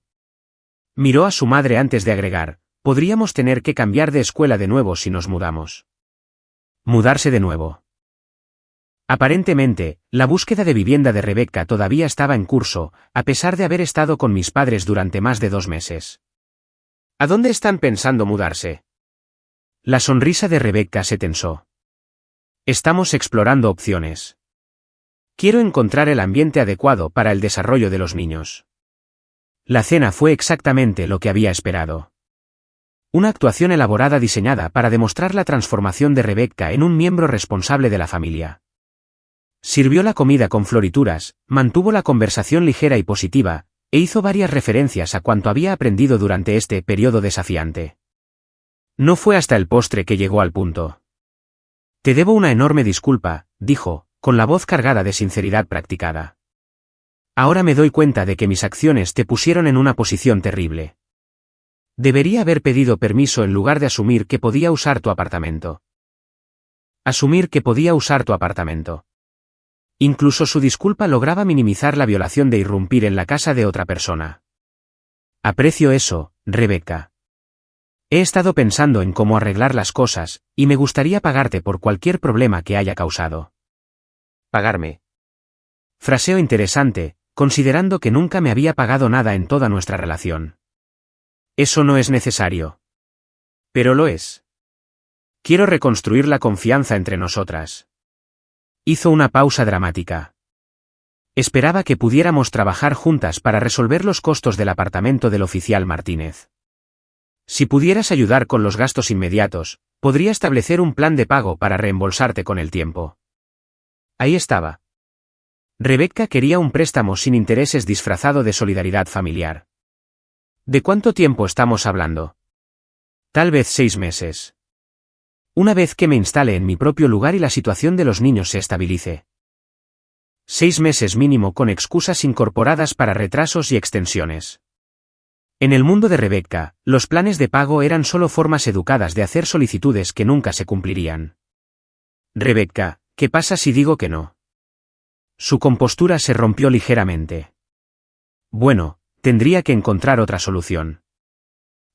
Miró a su madre antes de agregar, podríamos tener que cambiar de escuela de nuevo si nos mudamos. Mudarse de nuevo. Aparentemente, la búsqueda de vivienda de Rebecca todavía estaba en curso, a pesar de haber estado con mis padres durante más de 2 meses. ¿A dónde están pensando mudarse? La sonrisa de Rebecca se tensó. Estamos explorando opciones. Quiero encontrar el ambiente adecuado para el desarrollo de los niños. La cena fue exactamente lo que había esperado. Una actuación elaborada diseñada para demostrar la transformación de Rebecca en un miembro responsable de la familia. Sirvió la comida con florituras, mantuvo la conversación ligera y positiva, e hizo varias referencias a cuanto había aprendido durante este periodo desafiante. No fue hasta el postre que llegó al punto. Te debo una enorme disculpa, dijo, con la voz cargada de sinceridad practicada. Ahora me doy cuenta de que mis acciones te pusieron en una posición terrible. Debería haber pedido permiso en lugar de asumir que podía usar tu apartamento. Asumir que podía usar tu apartamento. Incluso su disculpa lograba minimizar la violación de irrumpir en la casa de otra persona. Aprecio eso, Rebecca. He estado pensando en cómo arreglar las cosas, y me gustaría pagarte por cualquier problema que haya causado. ¿Pagarme? Fraseo interesante, considerando que nunca me había pagado nada en toda nuestra relación. Eso no es necesario. Pero lo es. Quiero reconstruir la confianza entre nosotras. Hizo una pausa dramática. Esperaba que pudiéramos trabajar juntas para resolver los costos del apartamento del oficial Martínez. Si pudieras ayudar con los gastos inmediatos, podría establecer un plan de pago para reembolsarte con el tiempo. Ahí estaba. Rebecca quería un préstamo sin intereses disfrazado de solidaridad familiar. ¿De cuánto tiempo estamos hablando? Tal vez 6 meses. Una vez que me instale en mi propio lugar y la situación de los niños se estabilice. 6 meses mínimo con excusas incorporadas para retrasos y extensiones. En el mundo de Rebecca, los planes de pago eran solo formas educadas de hacer solicitudes que nunca se cumplirían. Rebecca, ¿qué pasa si digo que no? Su compostura se rompió ligeramente. Bueno, tendría que encontrar otra solución.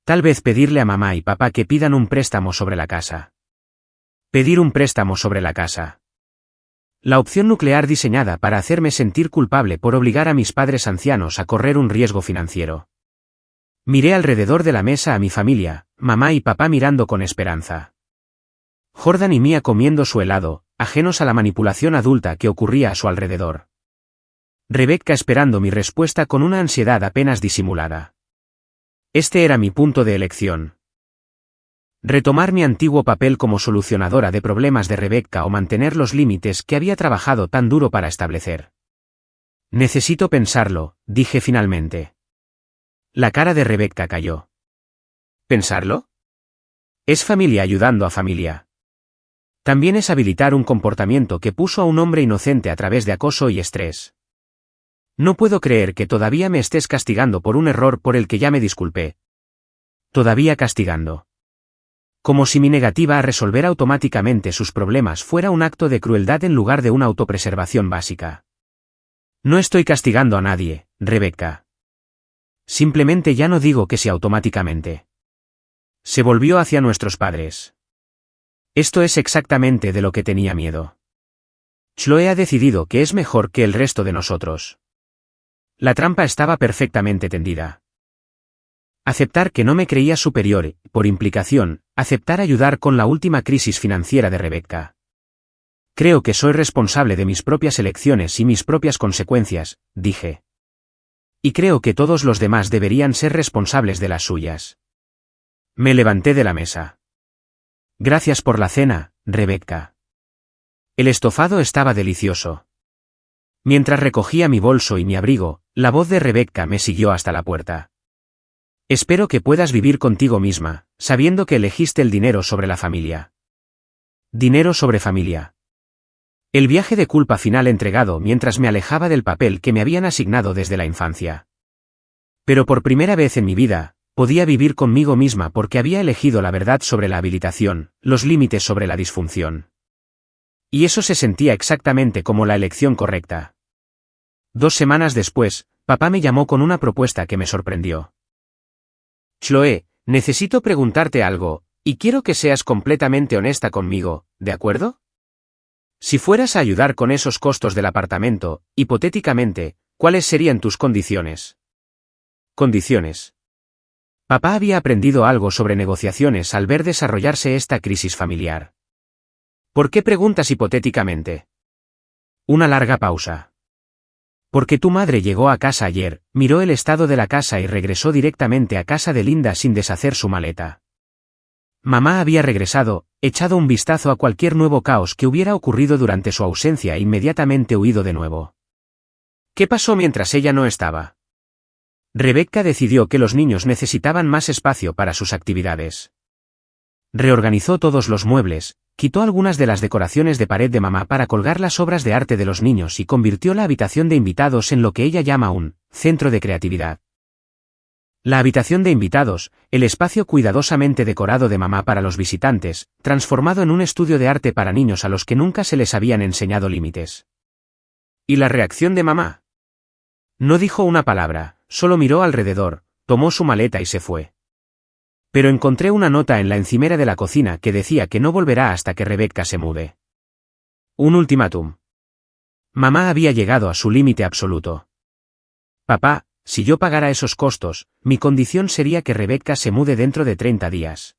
Tal vez pedirle a mamá y papá que pidan un préstamo sobre la casa. Pedir un préstamo sobre la casa. La opción nuclear diseñada para hacerme sentir culpable por obligar a mis padres ancianos a correr un riesgo financiero. Miré alrededor de la mesa a mi familia, mamá y papá mirando con esperanza. Jordan y Mia comiendo su helado, ajenos a la manipulación adulta que ocurría a su alrededor. Rebecca esperando mi respuesta con una ansiedad apenas disimulada. Este era mi punto de elección. Retomar mi antiguo papel como solucionadora de problemas de Rebecca o mantener los límites que había trabajado tan duro para establecer. Necesito pensarlo, dije finalmente. La cara de Rebecca cayó. ¿Pensarlo? Es familia ayudando a familia. También es habilitar un comportamiento que puso a un hombre inocente a través de acoso y estrés. No puedo creer que todavía me estés castigando por un error por el que ya me disculpé. Todavía castigando. Como si mi negativa a resolver automáticamente sus problemas fuera un acto de crueldad en lugar de una autopreservación básica. No estoy castigando a nadie, Rebecca. Simplemente ya no digo que sea automáticamente. Se volvió hacia nuestros padres. Esto es exactamente de lo que tenía miedo. Chloe ha decidido que es mejor que el resto de nosotros. La trampa estaba perfectamente tendida. Aceptar que no me creía superior, por implicación, aceptar ayudar con la última crisis financiera de Rebecca. Creo que soy responsable de mis propias elecciones y mis propias consecuencias, dije. Y creo que todos los demás deberían ser responsables de las suyas. Me levanté de la mesa. Gracias por la cena, Rebecca. El estofado estaba delicioso. Mientras recogía mi bolso y mi abrigo, la voz de Rebecca me siguió hasta la puerta. Espero que puedas vivir contigo misma, sabiendo que elegiste el dinero sobre la familia. Dinero sobre familia. El viaje de culpa final entregado mientras me alejaba del papel que me habían asignado desde la infancia. Pero por primera vez en mi vida, podía vivir conmigo misma porque había elegido la verdad sobre la habilitación, los límites sobre la disfunción. Y eso se sentía exactamente como la elección correcta. 2 semanas después, papá me llamó con una propuesta que me sorprendió. Chloe, necesito preguntarte algo, y quiero que seas completamente honesta conmigo, ¿de acuerdo? Si fueras a ayudar con esos costos del apartamento, hipotéticamente, ¿cuáles serían tus condiciones? Condiciones. Papá había aprendido algo sobre negociaciones al ver desarrollarse esta crisis familiar. ¿Por qué preguntas hipotéticamente? Una larga pausa. Porque tu madre llegó a casa ayer, miró el estado de la casa y regresó directamente a casa de Linda sin deshacer su maleta. Mamá había regresado, echado un vistazo a cualquier nuevo caos que hubiera ocurrido durante su ausencia e inmediatamente huido de nuevo. ¿Qué pasó mientras ella no estaba? Rebecca decidió que los niños necesitaban más espacio para sus actividades. Reorganizó todos los muebles, quitó algunas de las decoraciones de pared de mamá para colgar las obras de arte de los niños y convirtió la habitación de invitados en lo que ella llama un centro de creatividad. La habitación de invitados, el espacio cuidadosamente decorado de mamá para los visitantes, transformado en un estudio de arte para niños a los que nunca se les habían enseñado límites. ¿Y la reacción de mamá? No dijo una palabra, solo miró alrededor, tomó su maleta y se fue. Pero encontré una nota en la encimera de la cocina que decía que no volverá hasta que Rebecca se mude. Un ultimátum. Mamá había llegado a su límite absoluto. Papá, si yo pagara esos costos, mi condición sería que Rebecca se mude dentro de 30 días.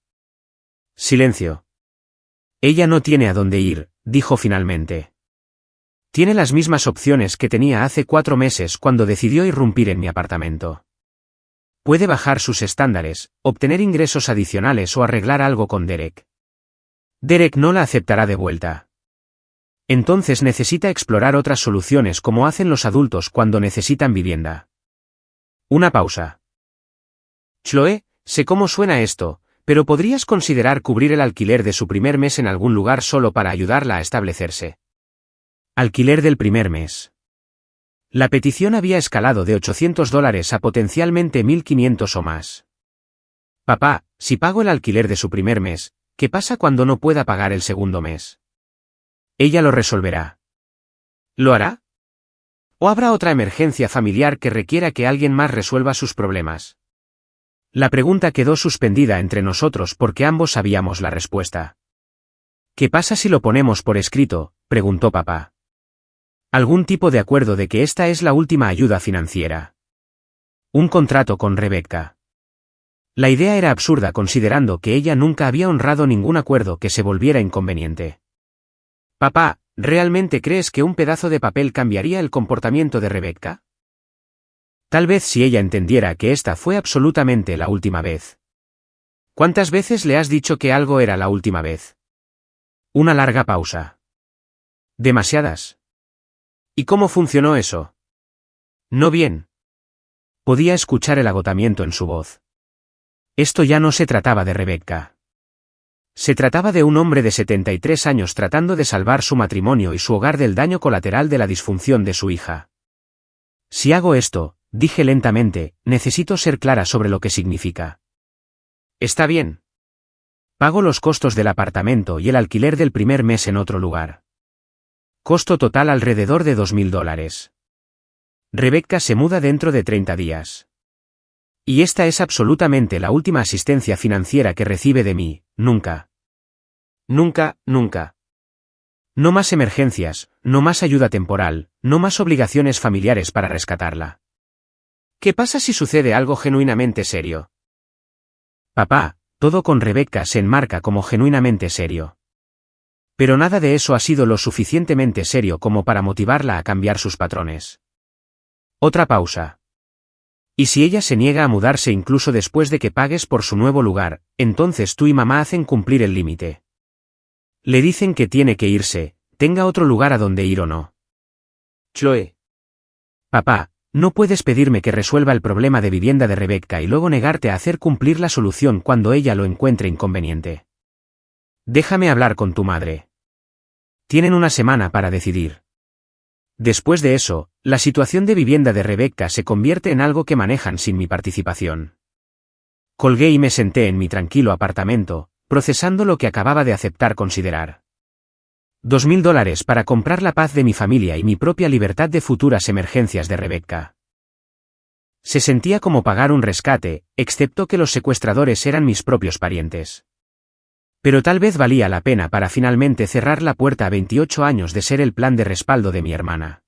Silencio. Ella no tiene a dónde ir, dijo finalmente. Tiene las mismas opciones que tenía hace 4 meses cuando decidió irrumpir en mi apartamento. Puede bajar sus estándares, obtener ingresos adicionales o arreglar algo con Derek. Derek no la aceptará de vuelta. Entonces necesita explorar otras soluciones como hacen los adultos cuando necesitan vivienda. Una pausa. Chloe, sé cómo suena esto, pero ¿podrías considerar cubrir el alquiler de su primer mes en algún lugar solo para ayudarla a establecerse? Alquiler del primer mes. La petición había escalado de $800 a potencialmente 1.500 o más. Papá, si pago el alquiler de su primer mes, ¿qué pasa cuando no pueda pagar el segundo mes? Ella lo resolverá. ¿Lo hará? ¿O habrá otra emergencia familiar que requiera que alguien más resuelva sus problemas? La pregunta quedó suspendida entre nosotros porque ambos sabíamos la respuesta. ¿Qué pasa si lo ponemos por escrito?, preguntó papá. Algún tipo de acuerdo de que esta es la última ayuda financiera. Un contrato con Rebecca. La idea era absurda considerando que ella nunca había honrado ningún acuerdo que se volviera inconveniente. Papá, ¿realmente crees que un pedazo de papel cambiaría el comportamiento de Rebecca? Tal vez si ella entendiera que esta fue absolutamente la última vez. ¿Cuántas veces le has dicho que algo era la última vez? Una larga pausa. Demasiadas. ¿Y cómo funcionó eso? No bien. Podía escuchar el agotamiento en su voz. Esto ya no se trataba de Rebecca. Se trataba de un hombre de 73 años tratando de salvar su matrimonio y su hogar del daño colateral de la disfunción de su hija. Si hago esto, dije lentamente, necesito ser clara sobre lo que significa. Está bien. Pago los costos del apartamento y el alquiler del primer mes en otro lugar. Costo total alrededor de $2.000. Rebecca se muda dentro de 30 días. Y esta es absolutamente la última asistencia financiera que recibe de mí, nunca. Nunca, nunca. No más emergencias, no más ayuda temporal, no más obligaciones familiares para rescatarla. ¿Qué pasa si sucede algo genuinamente serio? Papá, todo con Rebecca se enmarca como genuinamente serio. Pero nada de eso ha sido lo suficientemente serio como para motivarla a cambiar sus patrones. Otra pausa. Y si ella se niega a mudarse incluso después de que pagues por su nuevo lugar, entonces tú y mamá hacen cumplir el límite. Le dicen que tiene que irse, tenga otro lugar a donde ir o no. Chloe. Papá, no puedes pedirme que resuelva el problema de vivienda de Rebecca y luego negarte a hacer cumplir la solución cuando ella lo encuentre inconveniente. Déjame hablar con tu madre. Tienen una semana para decidir. Después de eso, la situación de vivienda de Rebecca se convierte en algo que manejan sin mi participación. Colgué y me senté en mi tranquilo apartamento, procesando lo que acababa de aceptar considerar. $2.000 para comprar la paz de mi familia y mi propia libertad de futuras emergencias de Rebecca. Se sentía como pagar un rescate, excepto que los secuestradores eran mis propios parientes. Pero tal vez valía la pena para finalmente cerrar la puerta a 28 años de ser el plan de respaldo de mi hermana.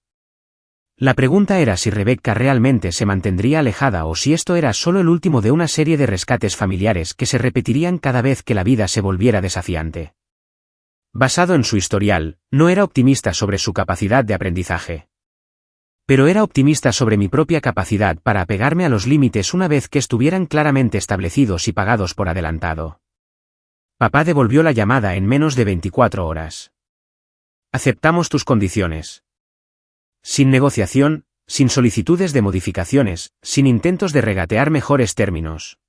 La pregunta era si Rebecca realmente se mantendría alejada o si esto era solo el último de una serie de rescates familiares que se repetirían cada vez que la vida se volviera desafiante. Basado en su historial, no era optimista sobre su capacidad de aprendizaje. Pero era optimista sobre mi propia capacidad para apegarme a los límites una vez que estuvieran claramente establecidos y pagados por adelantado. Papá devolvió la llamada en menos de 24 horas. Aceptamos tus condiciones. Sin negociación, sin solicitudes de modificaciones, sin intentos de regatear mejores términos.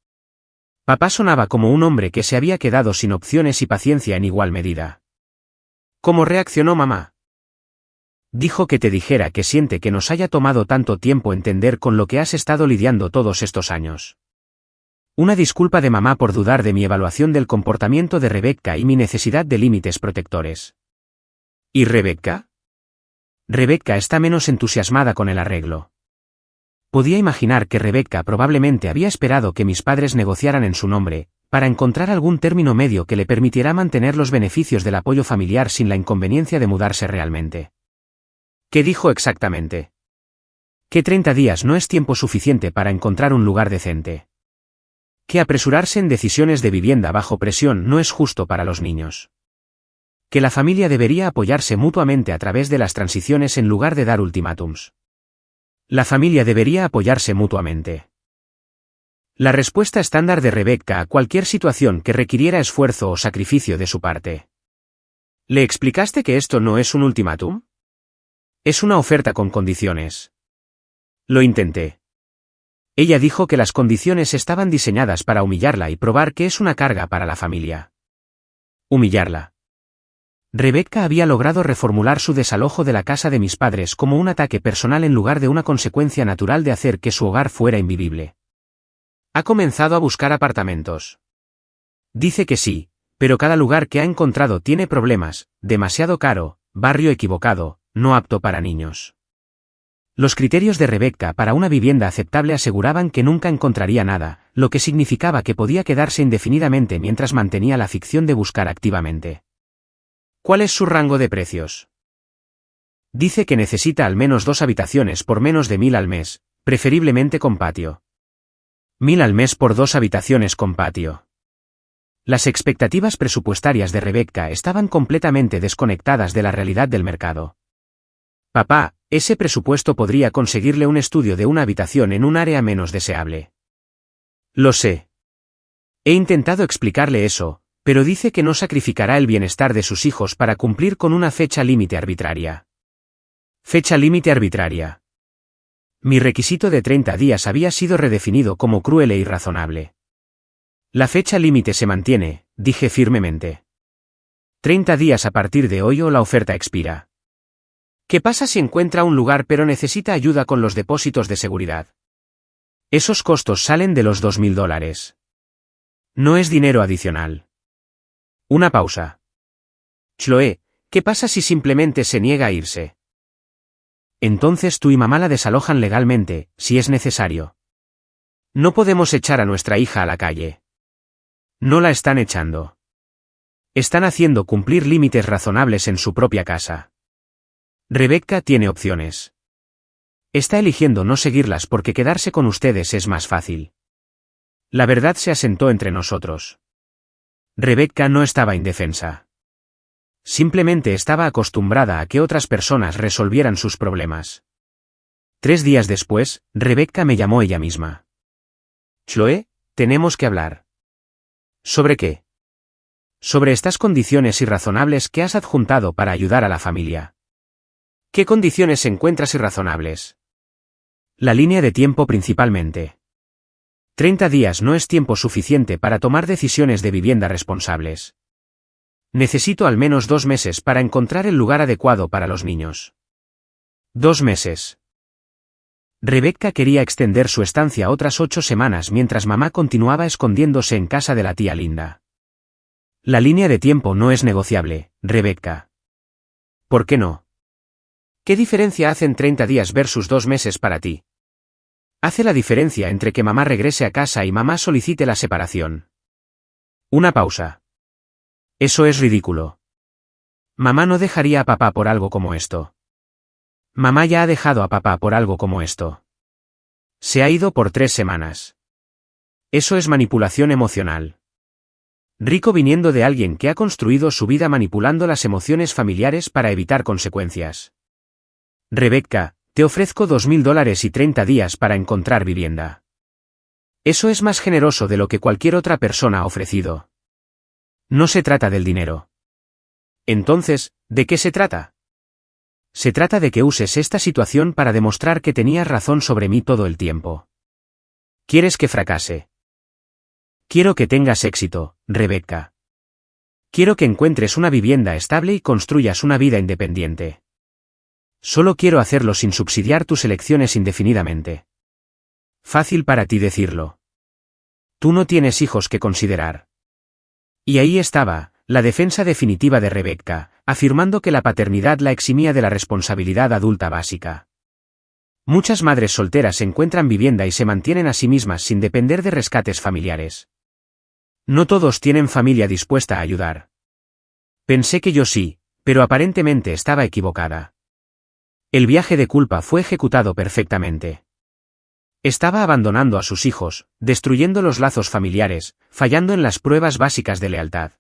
Papá sonaba como un hombre que se había quedado sin opciones y paciencia en igual medida. ¿Cómo reaccionó mamá? Dijo que te dijera que siente que nos haya tomado tanto tiempo entender con lo que has estado lidiando todos estos años. Una disculpa de mamá por dudar de mi evaluación del comportamiento de Rebecca y mi necesidad de límites protectores. ¿Y Rebecca? Rebecca está menos entusiasmada con el arreglo. Podía imaginar que Rebecca probablemente había esperado que mis padres negociaran en su nombre, para encontrar algún término medio que le permitiera mantener los beneficios del apoyo familiar sin la inconveniencia de mudarse realmente. ¿Qué dijo exactamente? Que 30 días no es tiempo suficiente para encontrar un lugar decente. Que apresurarse en decisiones de vivienda bajo presión no es justo para los niños. Que la familia debería apoyarse mutuamente a través de las transiciones en lugar de dar ultimátums. La familia debería apoyarse mutuamente. La respuesta estándar de Rebecca a cualquier situación que requiriera esfuerzo o sacrificio de su parte. ¿Le explicaste que esto no es un ultimátum? Es una oferta con condiciones. Lo intenté. Ella dijo que las condiciones estaban diseñadas para humillarla y probar que es una carga para la familia. Humillarla. Rebecca había logrado reformular su desalojo de la casa de mis padres como un ataque personal en lugar de una consecuencia natural de hacer que su hogar fuera invivible. ¿Ha comenzado a buscar apartamentos? Dice que sí, pero cada lugar que ha encontrado tiene problemas, demasiado caro, barrio equivocado, no apto para niños. Los criterios de Rebecca para una vivienda aceptable aseguraban que nunca encontraría nada, lo que significaba que podía quedarse indefinidamente mientras mantenía la ficción de buscar activamente. ¿Cuál es su rango de precios? Dice que necesita al menos 2 habitaciones por menos de 1.000 al mes, preferiblemente con patio. 1.000 al mes por 2 habitaciones con patio. Las expectativas presupuestarias de Rebecca estaban completamente desconectadas de la realidad del mercado. Papá, ese presupuesto podría conseguirle un estudio de una habitación en un área menos deseable. Lo sé. He intentado explicarle eso, pero dice que no sacrificará el bienestar de sus hijos para cumplir con una fecha límite arbitraria. Fecha límite arbitraria. Mi requisito de 30 días había sido redefinido como cruel e irrazonable. La fecha límite se mantiene, dije firmemente. 30 días a partir de hoy o la oferta expira. ¿Qué pasa si encuentra un lugar pero necesita ayuda con los depósitos de seguridad? Esos costos salen de los $2.000. No es dinero adicional. Una pausa. Chloe, ¿qué pasa si simplemente se niega a irse? Entonces tú y mamá la desalojan legalmente, si es necesario. No podemos echar a nuestra hija a la calle. No la están echando. Están haciendo cumplir límites razonables en su propia casa. Rebecca tiene opciones. Está eligiendo no seguirlas porque quedarse con ustedes es más fácil. La verdad se asentó entre nosotros. Rebecca no estaba indefensa. Simplemente estaba acostumbrada a que otras personas resolvieran sus problemas. 3 días después, Rebecca me llamó ella misma. Chloe, tenemos que hablar. ¿Sobre qué? Sobre estas condiciones irrazonables que has adjuntado para ayudar a la familia. ¿Qué condiciones encuentras irrazonables? La línea de tiempo principalmente. 30 días no es tiempo suficiente para tomar decisiones de vivienda responsables. Necesito al menos 2 meses para encontrar el lugar adecuado para los niños. 2 meses. Rebecca quería extender su estancia otras 8 semanas mientras mamá continuaba escondiéndose en casa de la tía Linda. La línea de tiempo no es negociable, Rebecca. ¿Por qué no? ¿Qué diferencia hacen 30 días versus 2 meses para ti? Hace la diferencia entre que mamá regrese a casa y mamá solicite la separación. Una pausa. Eso es ridículo. Mamá no dejaría a papá por algo como esto. Mamá ya ha dejado a papá por algo como esto. Se ha ido por 3 semanas. Eso es manipulación emocional. Rico viniendo de alguien que ha construido su vida manipulando las emociones familiares para evitar consecuencias. Rebecca, te ofrezco $2.000 y 30 días para encontrar vivienda. Eso es más generoso de lo que cualquier otra persona ha ofrecido. No se trata del dinero. Entonces, ¿de qué se trata? Se trata de que uses esta situación para demostrar que tenías razón sobre mí todo el tiempo. ¿Quieres que fracase? Quiero que tengas éxito, Rebecca. Quiero que encuentres una vivienda estable y construyas una vida independiente. Solo quiero hacerlo sin subsidiar tus elecciones indefinidamente. Fácil para ti decirlo. Tú no tienes hijos que considerar. Y ahí estaba, la defensa definitiva de Rebecca, afirmando que la paternidad la eximía de la responsabilidad adulta básica. Muchas madres solteras encuentran vivienda y se mantienen a sí mismas sin depender de rescates familiares. No todos tienen familia dispuesta a ayudar. Pensé que yo sí, pero aparentemente estaba equivocada. El viaje de culpa fue ejecutado perfectamente. Estaba abandonando a sus hijos, destruyendo los lazos familiares, fallando en las pruebas básicas de lealtad.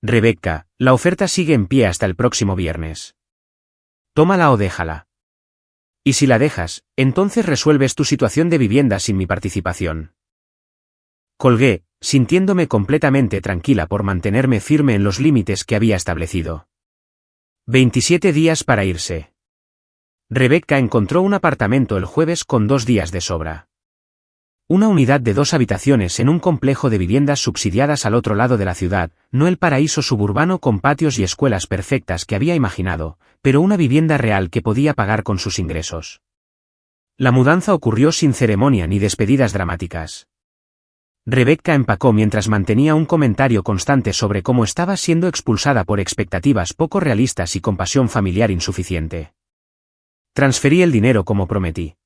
Rebecca, la oferta sigue en pie hasta el próximo viernes. Tómala o déjala. Y si la dejas, entonces resuelves tu situación de vivienda sin mi participación. Colgué, sintiéndome completamente tranquila por mantenerme firme en los límites que había establecido. 27 días para irse. Rebecca encontró un apartamento el jueves con 2 días de sobra. Una unidad de 2 habitaciones en un complejo de viviendas subsidiadas al otro lado de la ciudad, no el paraíso suburbano con patios y escuelas perfectas que había imaginado, pero una vivienda real que podía pagar con sus ingresos. La mudanza ocurrió sin ceremonia ni despedidas dramáticas. Rebecca empacó mientras mantenía un comentario constante sobre cómo estaba siendo expulsada por expectativas poco realistas y compasión familiar insuficiente. Transferí el dinero como prometí.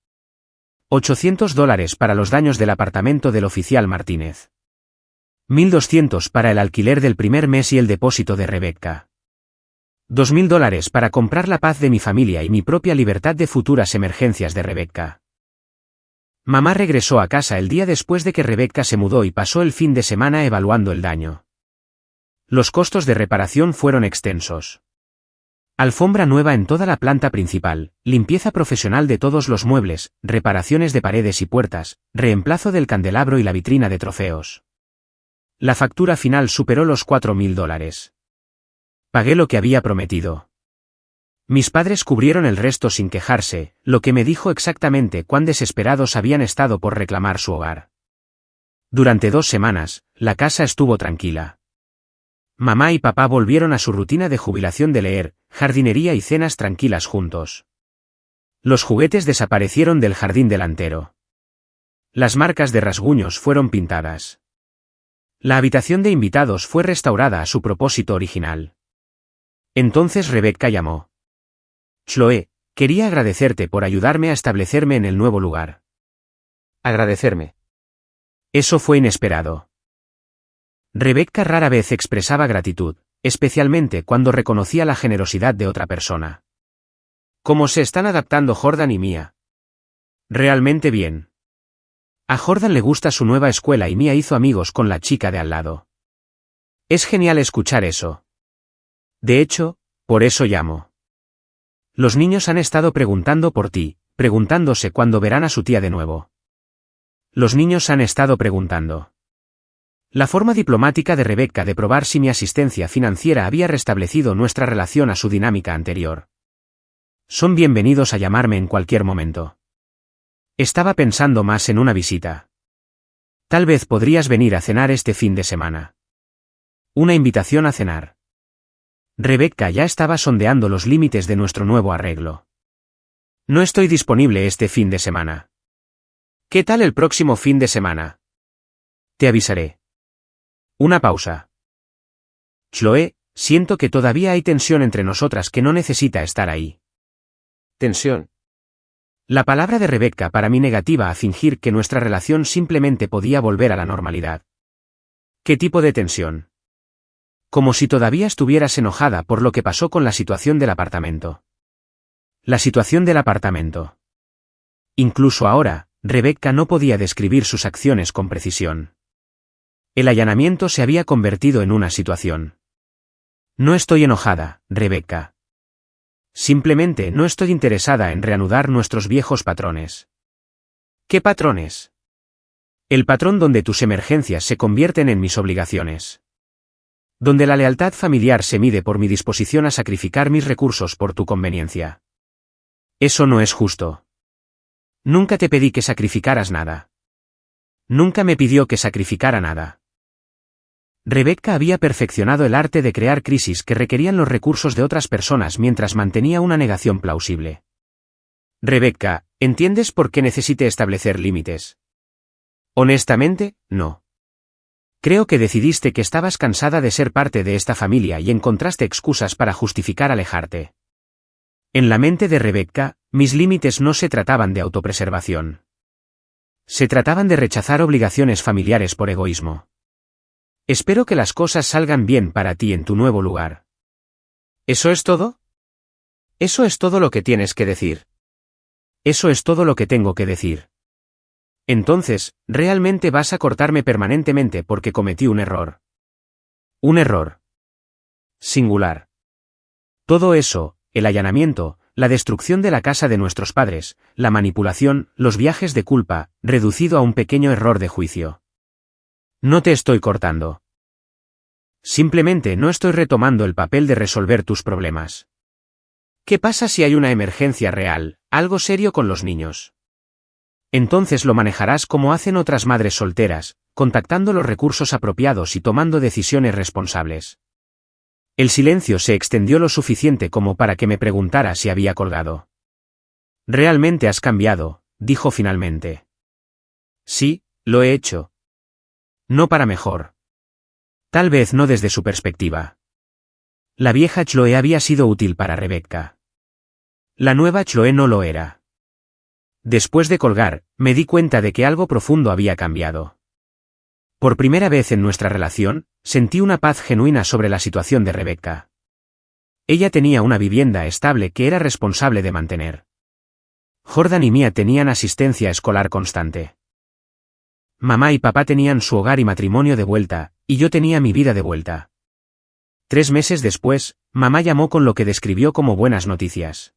$800 para los daños del apartamento del oficial Martínez. 1.200 para el alquiler del primer mes y el depósito de Rebecca. $2.000 para comprar la paz de mi familia y mi propia libertad de futuras emergencias de Rebecca. Mamá regresó a casa el día después de que Rebecca se mudó y pasó el fin de semana evaluando el daño. Los costos de reparación fueron extensos. Alfombra nueva en toda la planta principal, limpieza profesional de todos los muebles, reparaciones de paredes y puertas, reemplazo del candelabro y la vitrina de trofeos. La factura final superó los $4.000. Pagué lo que había prometido. Mis padres cubrieron el resto sin quejarse, lo que me dijo exactamente cuán desesperados habían estado por reclamar su hogar. Durante 2 semanas, la casa estuvo tranquila. Mamá y papá volvieron a su rutina de jubilación de leer, jardinería y cenas tranquilas juntos. Los juguetes desaparecieron del jardín delantero. Las marcas de rasguños fueron pintadas. La habitación de invitados fue restaurada a su propósito original. Entonces Rebecca llamó. Chloe, quería agradecerte por ayudarme a establecerme en el nuevo lugar. ¿Agradecerme? Eso fue inesperado. Rebecca rara vez expresaba gratitud, especialmente cuando reconocía la generosidad de otra persona. ¿Cómo se están adaptando Jordan y Mia? Realmente bien. A Jordan le gusta su nueva escuela y Mia hizo amigos con la chica de al lado. Es genial escuchar eso. De hecho, por eso llamo. Los niños han estado preguntando por ti, preguntándose cuándo verán a su tía de nuevo. Los niños han estado preguntando. La forma diplomática de Rebecca de probar si mi asistencia financiera había restablecido nuestra relación a su dinámica anterior. Son bienvenidos a llamarme en cualquier momento. Estaba pensando más en una visita. Tal vez podrías venir a cenar este fin de semana. Una invitación a cenar. Rebecca ya estaba sondeando los límites de nuestro nuevo arreglo. No estoy disponible este fin de semana. ¿Qué tal el próximo fin de semana? Te avisaré. Una pausa. Chloe, siento que todavía hay tensión entre nosotras que no necesita estar ahí. Tensión. La palabra de Rebecca para mí negativa a fingir que nuestra relación simplemente podía volver a la normalidad. ¿Qué tipo de tensión? Como si todavía estuvieras enojada por lo que pasó con la situación del apartamento. La situación del apartamento. Incluso ahora, Rebecca no podía describir sus acciones con precisión. El allanamiento se había convertido en una situación. No estoy enojada, Rebecca. Simplemente no estoy interesada en reanudar nuestros viejos patrones. ¿Qué patrones? El patrón donde tus emergencias se convierten en mis obligaciones. Donde la lealtad familiar se mide por mi disposición a sacrificar mis recursos por tu conveniencia. Eso no es justo. Nunca te pedí que sacrificaras nada. Nunca me pidió que sacrificara nada. Rebecca había perfeccionado el arte de crear crisis que requerían los recursos de otras personas mientras mantenía una negación plausible. Rebecca, ¿entiendes por qué necesité establecer límites? Honestamente, no. Creo que decidiste que estabas cansada de ser parte de esta familia y encontraste excusas para justificar alejarte. En la mente de Rebecca, mis límites no se trataban de autopreservación. Se trataban de rechazar obligaciones familiares por egoísmo. Espero que las cosas salgan bien para ti en tu nuevo lugar. ¿Eso es todo? Eso es todo lo que tienes que decir. Eso es todo lo que tengo que decir. Entonces, ¿realmente vas a cortarme permanentemente porque cometí un error? Un error. Singular. Todo eso, el allanamiento, la destrucción de la casa de nuestros padres, la manipulación, los viajes de culpa, reducido a un pequeño error de juicio. No te estoy cortando. Simplemente no estoy retomando el papel de resolver tus problemas. ¿Qué pasa si hay una emergencia real, algo serio con los niños? Entonces lo manejarás como hacen otras madres solteras, contactando los recursos apropiados y tomando decisiones responsables. El silencio se extendió lo suficiente como para que me preguntara si había colgado. Realmente has cambiado, dijo finalmente. Sí, lo he hecho. No para mejor. Tal vez no desde su perspectiva. La vieja Chloe había sido útil para Rebecca. La nueva Chloe no lo era. Después de colgar, me di cuenta de que algo profundo había cambiado. Por primera vez en nuestra relación, sentí una paz genuina sobre la situación de Rebecca. Ella tenía una vivienda estable que era responsable de mantener. Jordan y Mia tenían asistencia escolar constante. Mamá y papá tenían su hogar y matrimonio de vuelta, y yo tenía mi vida de vuelta. 3 meses después, mamá llamó con lo que describió como buenas noticias.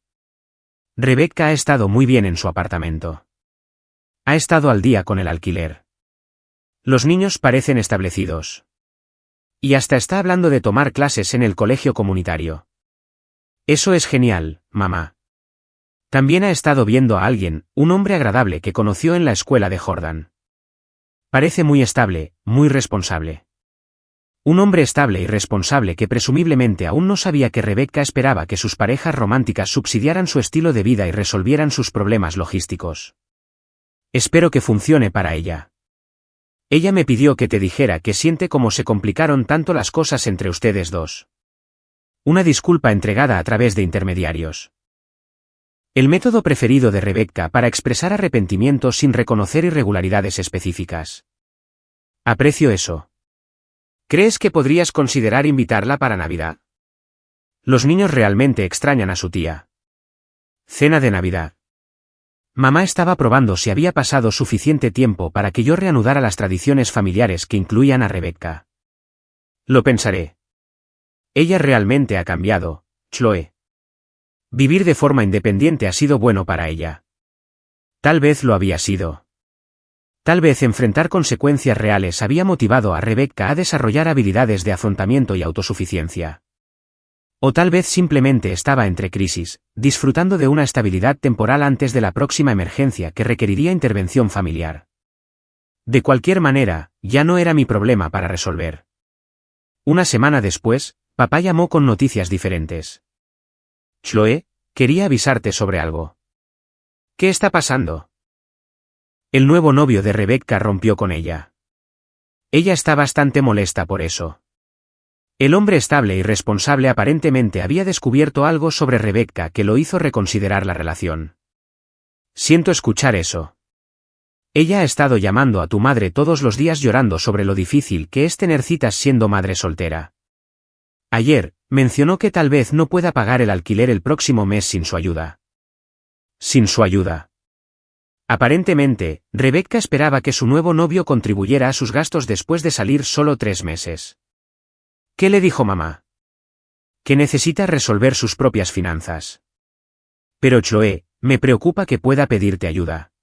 Rebecca ha estado muy bien en su apartamento. Ha estado al día con el alquiler. Los niños parecen establecidos. Y hasta está hablando de tomar clases en el colegio comunitario. Eso es genial, mamá. También ha estado viendo a alguien, un hombre agradable que conoció en la escuela de Jordan. Parece muy estable, muy responsable. Un hombre estable y responsable que presumiblemente aún no sabía que Rebecca esperaba que sus parejas románticas subsidiaran su estilo de vida y resolvieran sus problemas logísticos. Espero que funcione para ella. Ella me pidió que te dijera que siente cómo se complicaron tanto las cosas entre ustedes dos. Una disculpa entregada a través de intermediarios. El método preferido de Rebecca para expresar arrepentimiento sin reconocer irregularidades específicas. Aprecio eso. ¿Crees que podrías considerar invitarla para Navidad? Los niños realmente extrañan a su tía. Cena de Navidad. Mamá estaba probando si había pasado suficiente tiempo para que yo reanudara las tradiciones familiares que incluían a Rebecca. Lo pensaré. Ella realmente ha cambiado, Chloe. Vivir de forma independiente ha sido bueno para ella. Tal vez lo había sido. Tal vez enfrentar consecuencias reales había motivado a Rebecca a desarrollar habilidades de afrontamiento y autosuficiencia. O tal vez simplemente estaba entre crisis, disfrutando de una estabilidad temporal antes de la próxima emergencia que requeriría intervención familiar. De cualquier manera, ya no era mi problema para resolver. Una semana después, papá llamó con noticias diferentes. Chloe, quería avisarte sobre algo. ¿Qué está pasando? El nuevo novio de Rebecca rompió con ella. Ella está bastante molesta por eso. El hombre estable y responsable aparentemente había descubierto algo sobre Rebecca que lo hizo reconsiderar la relación. Siento escuchar eso. Ella ha estado llamando a tu madre todos los días llorando sobre lo difícil que es tener citas siendo madre soltera. Ayer, mencionó que tal vez no pueda pagar el alquiler el próximo mes sin su ayuda. Sin su ayuda. Aparentemente, Rebecca esperaba que su nuevo novio contribuyera a sus gastos después de salir solo 3 meses. ¿Qué le dijo mamá? Que necesita resolver sus propias finanzas. Pero Chloe, me preocupa que pueda pedirte ayuda.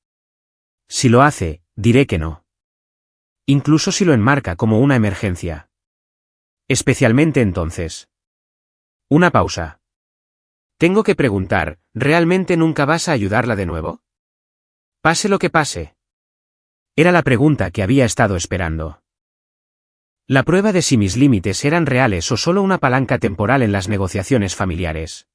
Si lo hace, diré que no. Incluso si lo enmarca como una emergencia. Especialmente entonces. Una pausa. Tengo que preguntar, ¿realmente nunca vas a ayudarla de nuevo? Pase lo que pase. Era la pregunta que había estado esperando. La prueba de si mis límites eran reales o solo una palanca temporal en las negociaciones familiares.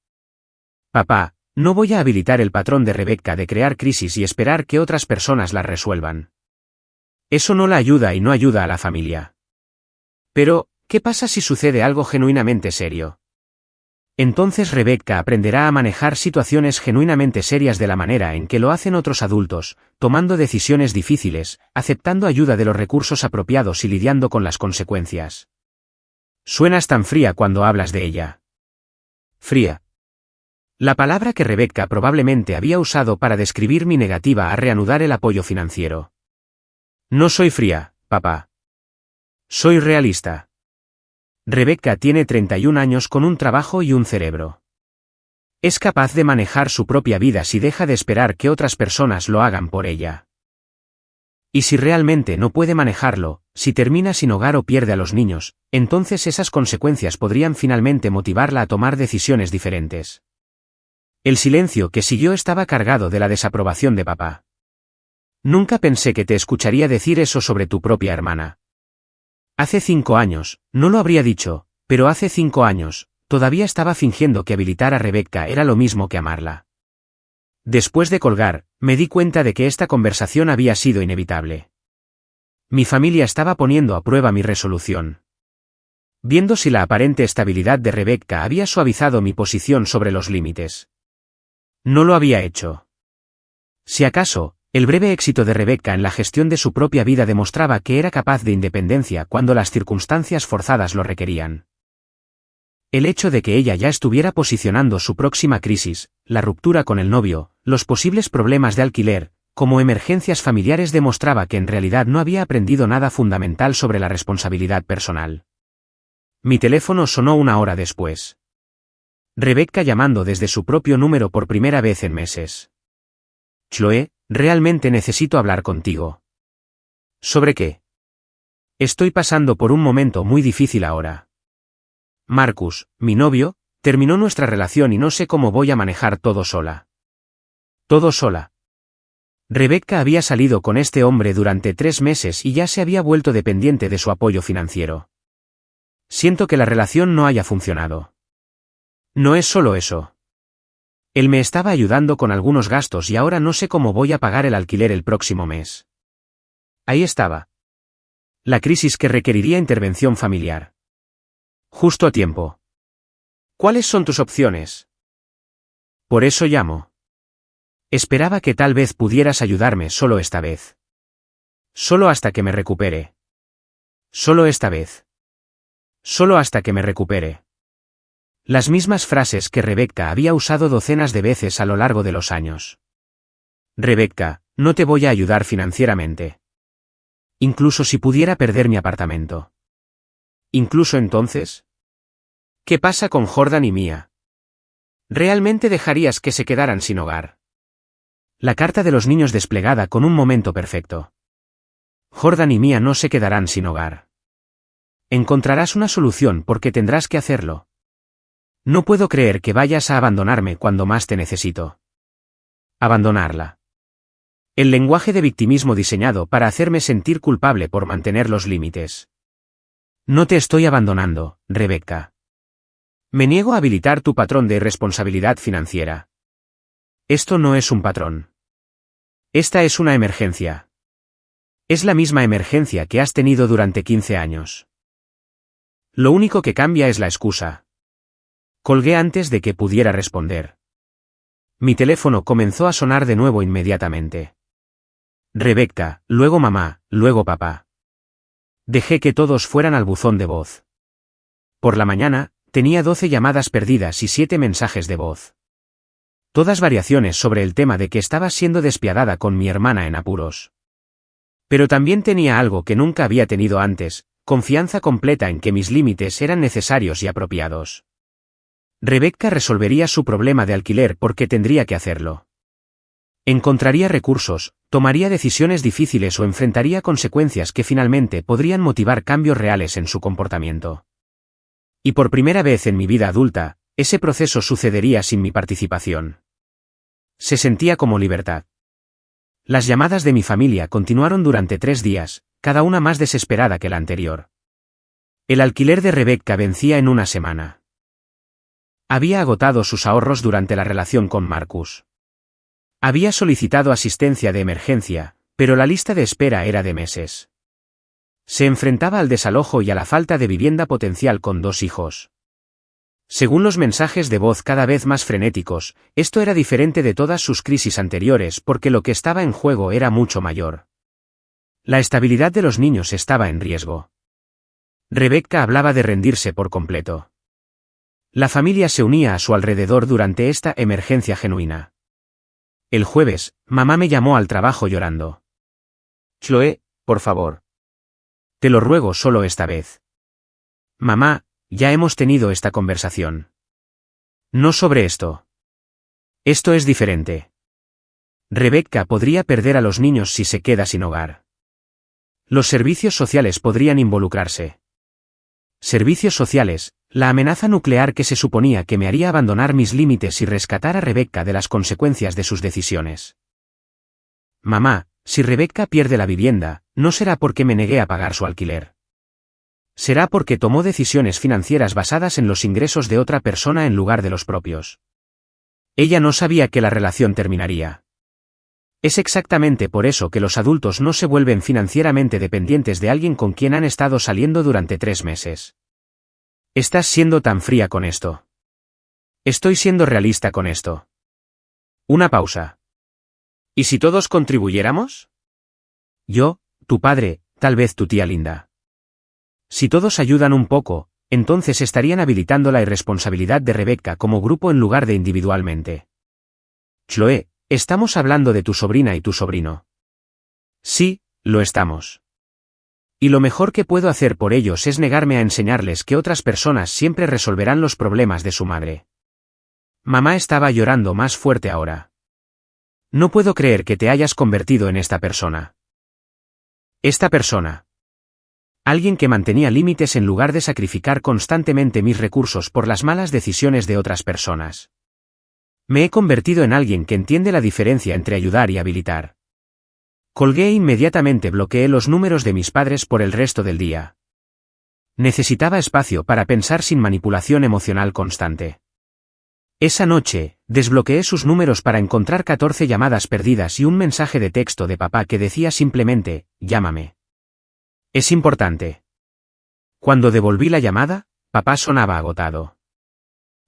Papá, no voy a habilitar el patrón de Rebecca de crear crisis y esperar que otras personas las resuelvan. Eso no la ayuda y no ayuda a la familia. Pero, ¿qué pasa si sucede algo genuinamente serio? Entonces Rebecca aprenderá a manejar situaciones genuinamente serias de la manera en que lo hacen otros adultos, tomando decisiones difíciles, aceptando ayuda de los recursos apropiados y lidiando con las consecuencias. Suenas tan fría cuando hablas de ella. Fría. La palabra que Rebecca probablemente había usado para describir mi negativa a reanudar el apoyo financiero. No soy fría, papá. Soy realista. Rebecca tiene 31 años con un trabajo y un cerebro. Es capaz de manejar su propia vida si deja de esperar que otras personas lo hagan por ella. Y si realmente no puede manejarlo, si termina sin hogar o pierde a los niños, entonces esas consecuencias podrían finalmente motivarla a tomar decisiones diferentes. El silencio que siguió estaba cargado de la desaprobación de papá. Nunca pensé que te escucharía decir eso sobre tu propia hermana. Hace 5 años, no lo habría dicho, pero hace 5 años, todavía estaba fingiendo que habilitar a Rebecca era lo mismo que amarla. Después de colgar, me di cuenta de que esta conversación había sido inevitable. Mi familia estaba poniendo a prueba mi resolución. Viendo si la aparente estabilidad de Rebecca había suavizado mi posición sobre los límites. No lo había hecho. Si acaso, el breve éxito de Rebecca en la gestión de su propia vida demostraba que era capaz de independencia cuando las circunstancias forzadas lo requerían. El hecho de que ella ya estuviera posicionando su próxima crisis, la ruptura con el novio, los posibles problemas de alquiler, como emergencias familiares demostraba que en realidad no había aprendido nada fundamental sobre la responsabilidad personal. Mi teléfono sonó 1 hora después. Rebecca llamando desde su propio número por primera vez en meses. Chloe, realmente necesito hablar contigo. ¿Sobre qué? Estoy pasando por un momento muy difícil ahora. Marcus, mi novio, terminó nuestra relación y no sé cómo voy a manejar todo sola. Todo sola. Rebecca había salido con este hombre durante 3 meses y ya se había vuelto dependiente de su apoyo financiero. Siento que la relación no haya funcionado. No es solo eso. Él me estaba ayudando con algunos gastos y ahora no sé cómo voy a pagar el alquiler el próximo mes. Ahí estaba. La crisis que requeriría intervención familiar. Justo a tiempo. ¿Cuáles son tus opciones? Por eso llamo. Esperaba que tal vez pudieras ayudarme solo esta vez. Solo hasta que me recupere. Solo esta vez. Solo hasta que me recupere. Las mismas frases que Rebecca había usado docenas de veces a lo largo de los años. Rebecca, no te voy a ayudar financieramente. Incluso si pudiera perder mi apartamento. Incluso entonces. ¿Qué pasa con Jordan y Mia? ¿Realmente dejarías que se quedaran sin hogar? La carta de los niños desplegada con un momento perfecto. Jordan y Mia no se quedarán sin hogar. Encontrarás una solución porque tendrás que hacerlo. No puedo creer que vayas a abandonarme cuando más te necesito. Abandonarla. El lenguaje de victimismo diseñado para hacerme sentir culpable por mantener los límites. No te estoy abandonando, Rebecca. Me niego a habilitar tu patrón de irresponsabilidad financiera. Esto no es un patrón. Esta es una emergencia. Es la misma emergencia que has tenido durante 15 años. Lo único que cambia es la excusa. Colgué antes de que pudiera responder. Mi teléfono comenzó a sonar de nuevo inmediatamente. Rebecca, luego mamá, luego papá. Dejé que todos fueran al buzón de voz. Por la mañana, tenía 12 llamadas perdidas y 7 mensajes de voz. Todas variaciones sobre el tema de que estaba siendo despiadada con mi hermana en apuros. Pero también tenía algo que nunca había tenido antes, confianza completa en que mis límites eran necesarios y apropiados. Rebecca resolvería su problema de alquiler porque tendría que hacerlo. Encontraría recursos, tomaría decisiones difíciles o enfrentaría consecuencias que finalmente podrían motivar cambios reales en su comportamiento. Y por primera vez en mi vida adulta, ese proceso sucedería sin mi participación. Se sentía como libertad. Las llamadas de mi familia continuaron durante 3 días, cada una más desesperada que la anterior. El alquiler de Rebecca vencía en 1 semana. Había agotado sus ahorros durante la relación con Marcus. Había solicitado asistencia de emergencia, pero la lista de espera era de meses. Se enfrentaba al desalojo y a la falta de vivienda potencial con 2 hijos. Según los mensajes de voz cada vez más frenéticos, esto era diferente de todas sus crisis anteriores porque lo que estaba en juego era mucho mayor. La estabilidad de los niños estaba en riesgo. Rebecca hablaba de rendirse por completo. La familia se unía a su alrededor durante esta emergencia genuina. El jueves, mamá me llamó al trabajo llorando. Chloe, por favor. Te lo ruego solo esta vez. Mamá, ya hemos tenido esta conversación. No sobre esto. Esto es diferente. Rebecca podría perder a los niños si se queda sin hogar. Los servicios sociales podrían involucrarse. Servicios sociales, la amenaza nuclear que se suponía que me haría abandonar mis límites y rescatar a Rebecca de las consecuencias de sus decisiones. Mamá, si Rebecca pierde la vivienda, no será porque me negué a pagar su alquiler. Será porque tomó decisiones financieras basadas en los ingresos de otra persona en lugar de los propios. Ella no sabía que la relación terminaría. Es exactamente por eso que los adultos no se vuelven financieramente dependientes de alguien con quien han estado saliendo durante 3 meses. Estás siendo tan fría con esto. Estoy siendo realista con esto. Una pausa. ¿Y si todos contribuyéramos? Yo, tu padre, tal vez tu tía Linda. Si todos ayudan un poco, entonces estarían habilitando la irresponsabilidad de Rebecca como grupo en lugar de individualmente. Chloe, estamos hablando de tu sobrina y tu sobrino. Sí, lo estamos. Y lo mejor que puedo hacer por ellos es negarme a enseñarles que otras personas siempre resolverán los problemas de su madre. Mamá estaba llorando más fuerte ahora. No puedo creer que te hayas convertido en esta persona. Esta persona. Alguien que mantenía límites en lugar de sacrificar constantemente mis recursos por las malas decisiones de otras personas. Me he convertido en alguien que entiende la diferencia entre ayudar y habilitar. Colgué e inmediatamente bloqueé los números de mis padres por el resto del día. Necesitaba espacio para pensar sin manipulación emocional constante. Esa noche, desbloqueé sus números para encontrar 14 llamadas perdidas y un mensaje de texto de papá que decía simplemente, llámame. Es importante. Cuando devolví la llamada, papá sonaba agotado.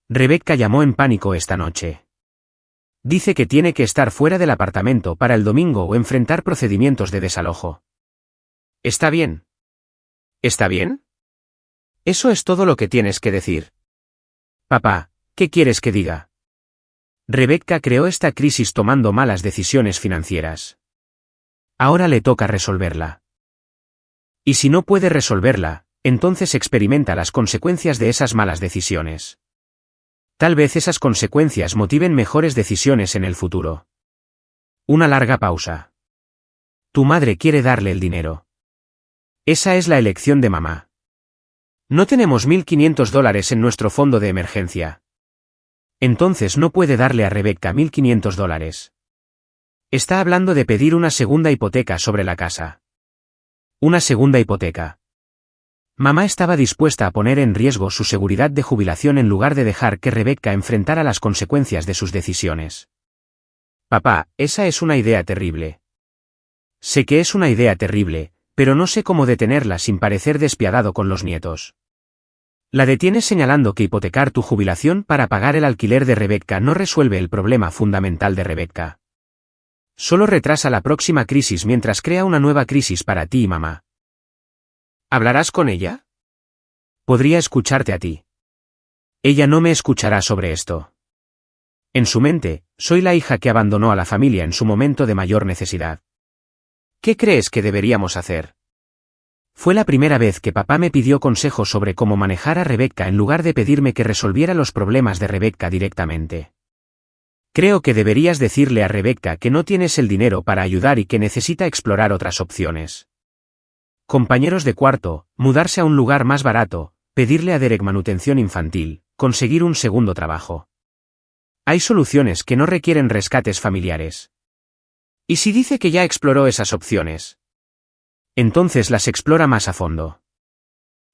Rebecca llamó en pánico esta noche. Dice que tiene que estar fuera del apartamento para el domingo o enfrentar procedimientos de desalojo. ¿Está bien? ¿Está bien? Eso es todo lo que tienes que decir. Papá, ¿qué quieres que diga? Rebecca creó esta crisis tomando malas decisiones financieras. Ahora le toca resolverla. Y si no puede resolverla, entonces experimenta las consecuencias de esas malas decisiones. Tal vez esas consecuencias motiven mejores decisiones en el futuro. Una larga pausa. Tu madre quiere darle el dinero. Esa es la elección de mamá. No tenemos $1.500 en nuestro fondo de emergencia. Entonces no puede darle a Rebecca $1.500. Está hablando de pedir una segunda hipoteca sobre la casa. Una segunda hipoteca. Mamá estaba dispuesta a poner en riesgo su seguridad de jubilación en lugar de dejar que Rebecca enfrentara las consecuencias de sus decisiones. Papá, esa es una idea terrible. Sé que es una idea terrible, pero no sé cómo detenerla sin parecer despiadado con los nietos. La detienes señalando que hipotecar tu jubilación para pagar el alquiler de Rebecca no resuelve el problema fundamental de Rebecca. Solo retrasa la próxima crisis mientras crea una nueva crisis para ti y mamá. ¿Hablarás con ella? Podría escucharte a ti. Ella no me escuchará sobre esto. En su mente, soy la hija que abandonó a la familia en su momento de mayor necesidad. ¿Qué crees que deberíamos hacer? Fue la primera vez que papá me pidió consejos sobre cómo manejar a Rebecca en lugar de pedirme que resolviera los problemas de Rebecca directamente. Creo que deberías decirle a Rebecca que no tienes el dinero para ayudar y que necesita explorar otras opciones. Compañeros de cuarto, mudarse a un lugar más barato, pedirle a Derek manutención infantil, conseguir un segundo trabajo. Hay soluciones que no requieren rescates familiares. ¿Y si dice que ya exploró esas opciones? Entonces las explora más a fondo.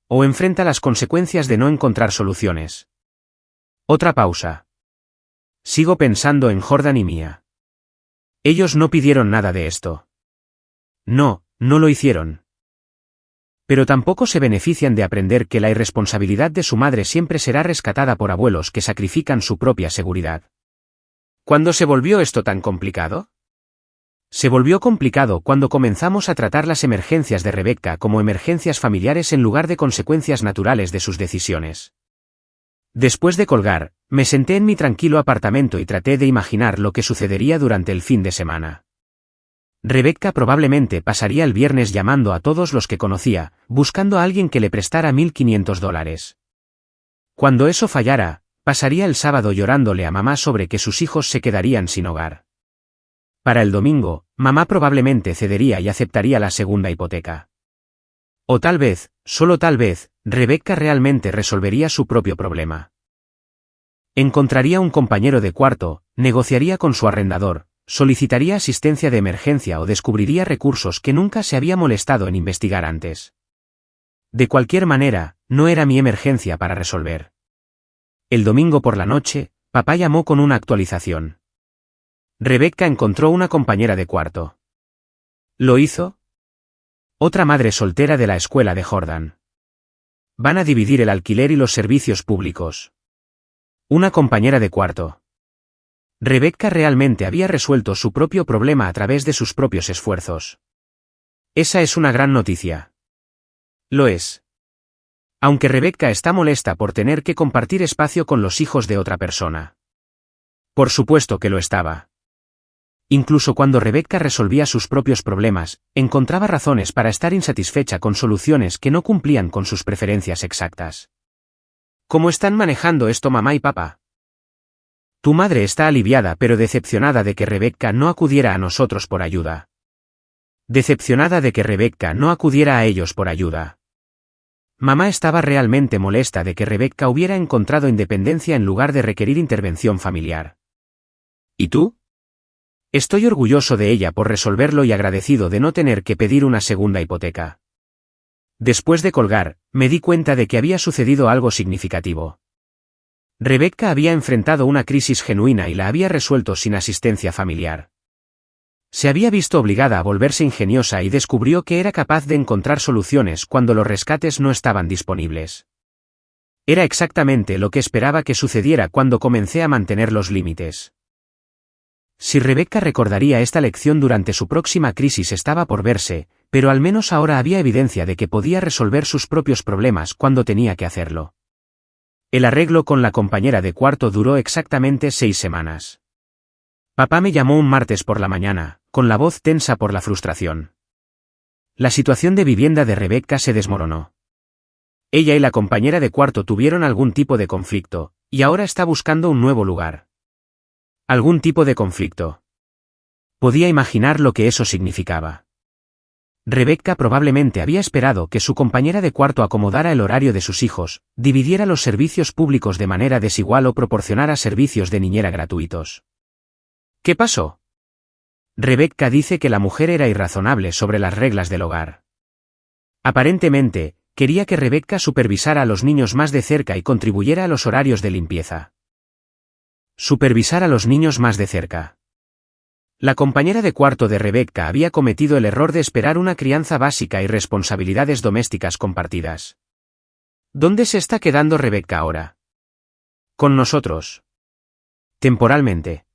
O enfrenta las consecuencias de no encontrar soluciones. Otra pausa. Sigo pensando en Jordan y Mia. Ellos no pidieron nada de esto. No, no lo hicieron. Pero tampoco se benefician de aprender que la irresponsabilidad de su madre siempre será rescatada por abuelos que sacrifican su propia seguridad. ¿Cuándo se volvió esto tan complicado? Se volvió complicado cuando comenzamos a tratar las emergencias de Rebecca como emergencias familiares en lugar de consecuencias naturales de sus decisiones. Después de colgar, me senté en mi tranquilo apartamento y traté de imaginar lo que sucedería durante el fin de semana. Rebecca probablemente pasaría el viernes llamando a todos los que conocía, buscando a alguien que le prestara $1.500. Cuando eso fallara, pasaría el sábado llorándole a mamá sobre que sus hijos se quedarían sin hogar. Para el domingo, mamá probablemente cedería y aceptaría la segunda hipoteca. O tal vez, solo tal vez, Rebecca realmente resolvería su propio problema. Encontraría un compañero de cuarto, negociaría con su arrendador, solicitaría asistencia de emergencia o descubriría recursos que nunca se había molestado en investigar antes. De cualquier manera, no era mi emergencia para resolver. El domingo por la noche, papá llamó con una actualización. Rebecca encontró una compañera de cuarto. ¿Lo hizo? Otra madre soltera de la escuela de Jordan. Van a dividir el alquiler y los servicios públicos. Una compañera de cuarto. Rebecca realmente había resuelto su propio problema a través de sus propios esfuerzos. Esa es una gran noticia. Lo es. Aunque Rebecca está molesta por tener que compartir espacio con los hijos de otra persona. Por supuesto que lo estaba. Incluso cuando Rebecca resolvía sus propios problemas, encontraba razones para estar insatisfecha con soluciones que no cumplían con sus preferencias exactas. ¿Cómo están manejando esto mamá y papá? Tu madre está aliviada pero decepcionada de que Rebecca no acudiera a nosotros por ayuda. Decepcionada de que Rebecca no acudiera a ellos por ayuda. Mamá estaba realmente molesta de que Rebecca hubiera encontrado independencia en lugar de requerir intervención familiar. ¿Y tú? Estoy orgulloso de ella por resolverlo y agradecido de no tener que pedir una segunda hipoteca. Después de colgar, me di cuenta de que había sucedido algo significativo. Rebecca había enfrentado una crisis genuina y la había resuelto sin asistencia familiar. Se había visto obligada a volverse ingeniosa y descubrió que era capaz de encontrar soluciones cuando los rescates no estaban disponibles. Era exactamente lo que esperaba que sucediera cuando comencé a mantener los límites. Si Rebecca recordaría esta lección durante su próxima crisis estaba por verse, pero al menos ahora había evidencia de que podía resolver sus propios problemas cuando tenía que hacerlo. El arreglo con la compañera de cuarto duró exactamente 6 semanas. Papá me llamó un martes por la mañana, con la voz tensa por la frustración. La situación de vivienda de Rebecca se desmoronó. Ella y la compañera de cuarto tuvieron algún tipo de conflicto, y ahora está buscando un nuevo lugar. Algún tipo de conflicto. Podía imaginar lo que eso significaba. Rebecca probablemente había esperado que su compañera de cuarto acomodara el horario de sus hijos, dividiera los servicios públicos de manera desigual o proporcionara servicios de niñera gratuitos. ¿Qué pasó? Rebecca dice que la mujer era irrazonable sobre las reglas del hogar. Aparentemente, quería que Rebecca supervisara a los niños más de cerca y contribuyera a los horarios de limpieza. Supervisar a los niños más de cerca. La compañera de cuarto de Rebecca había cometido el error de esperar una crianza básica y responsabilidades domésticas compartidas. ¿Dónde se está quedando Rebecca ahora? Con nosotros. Temporalmente.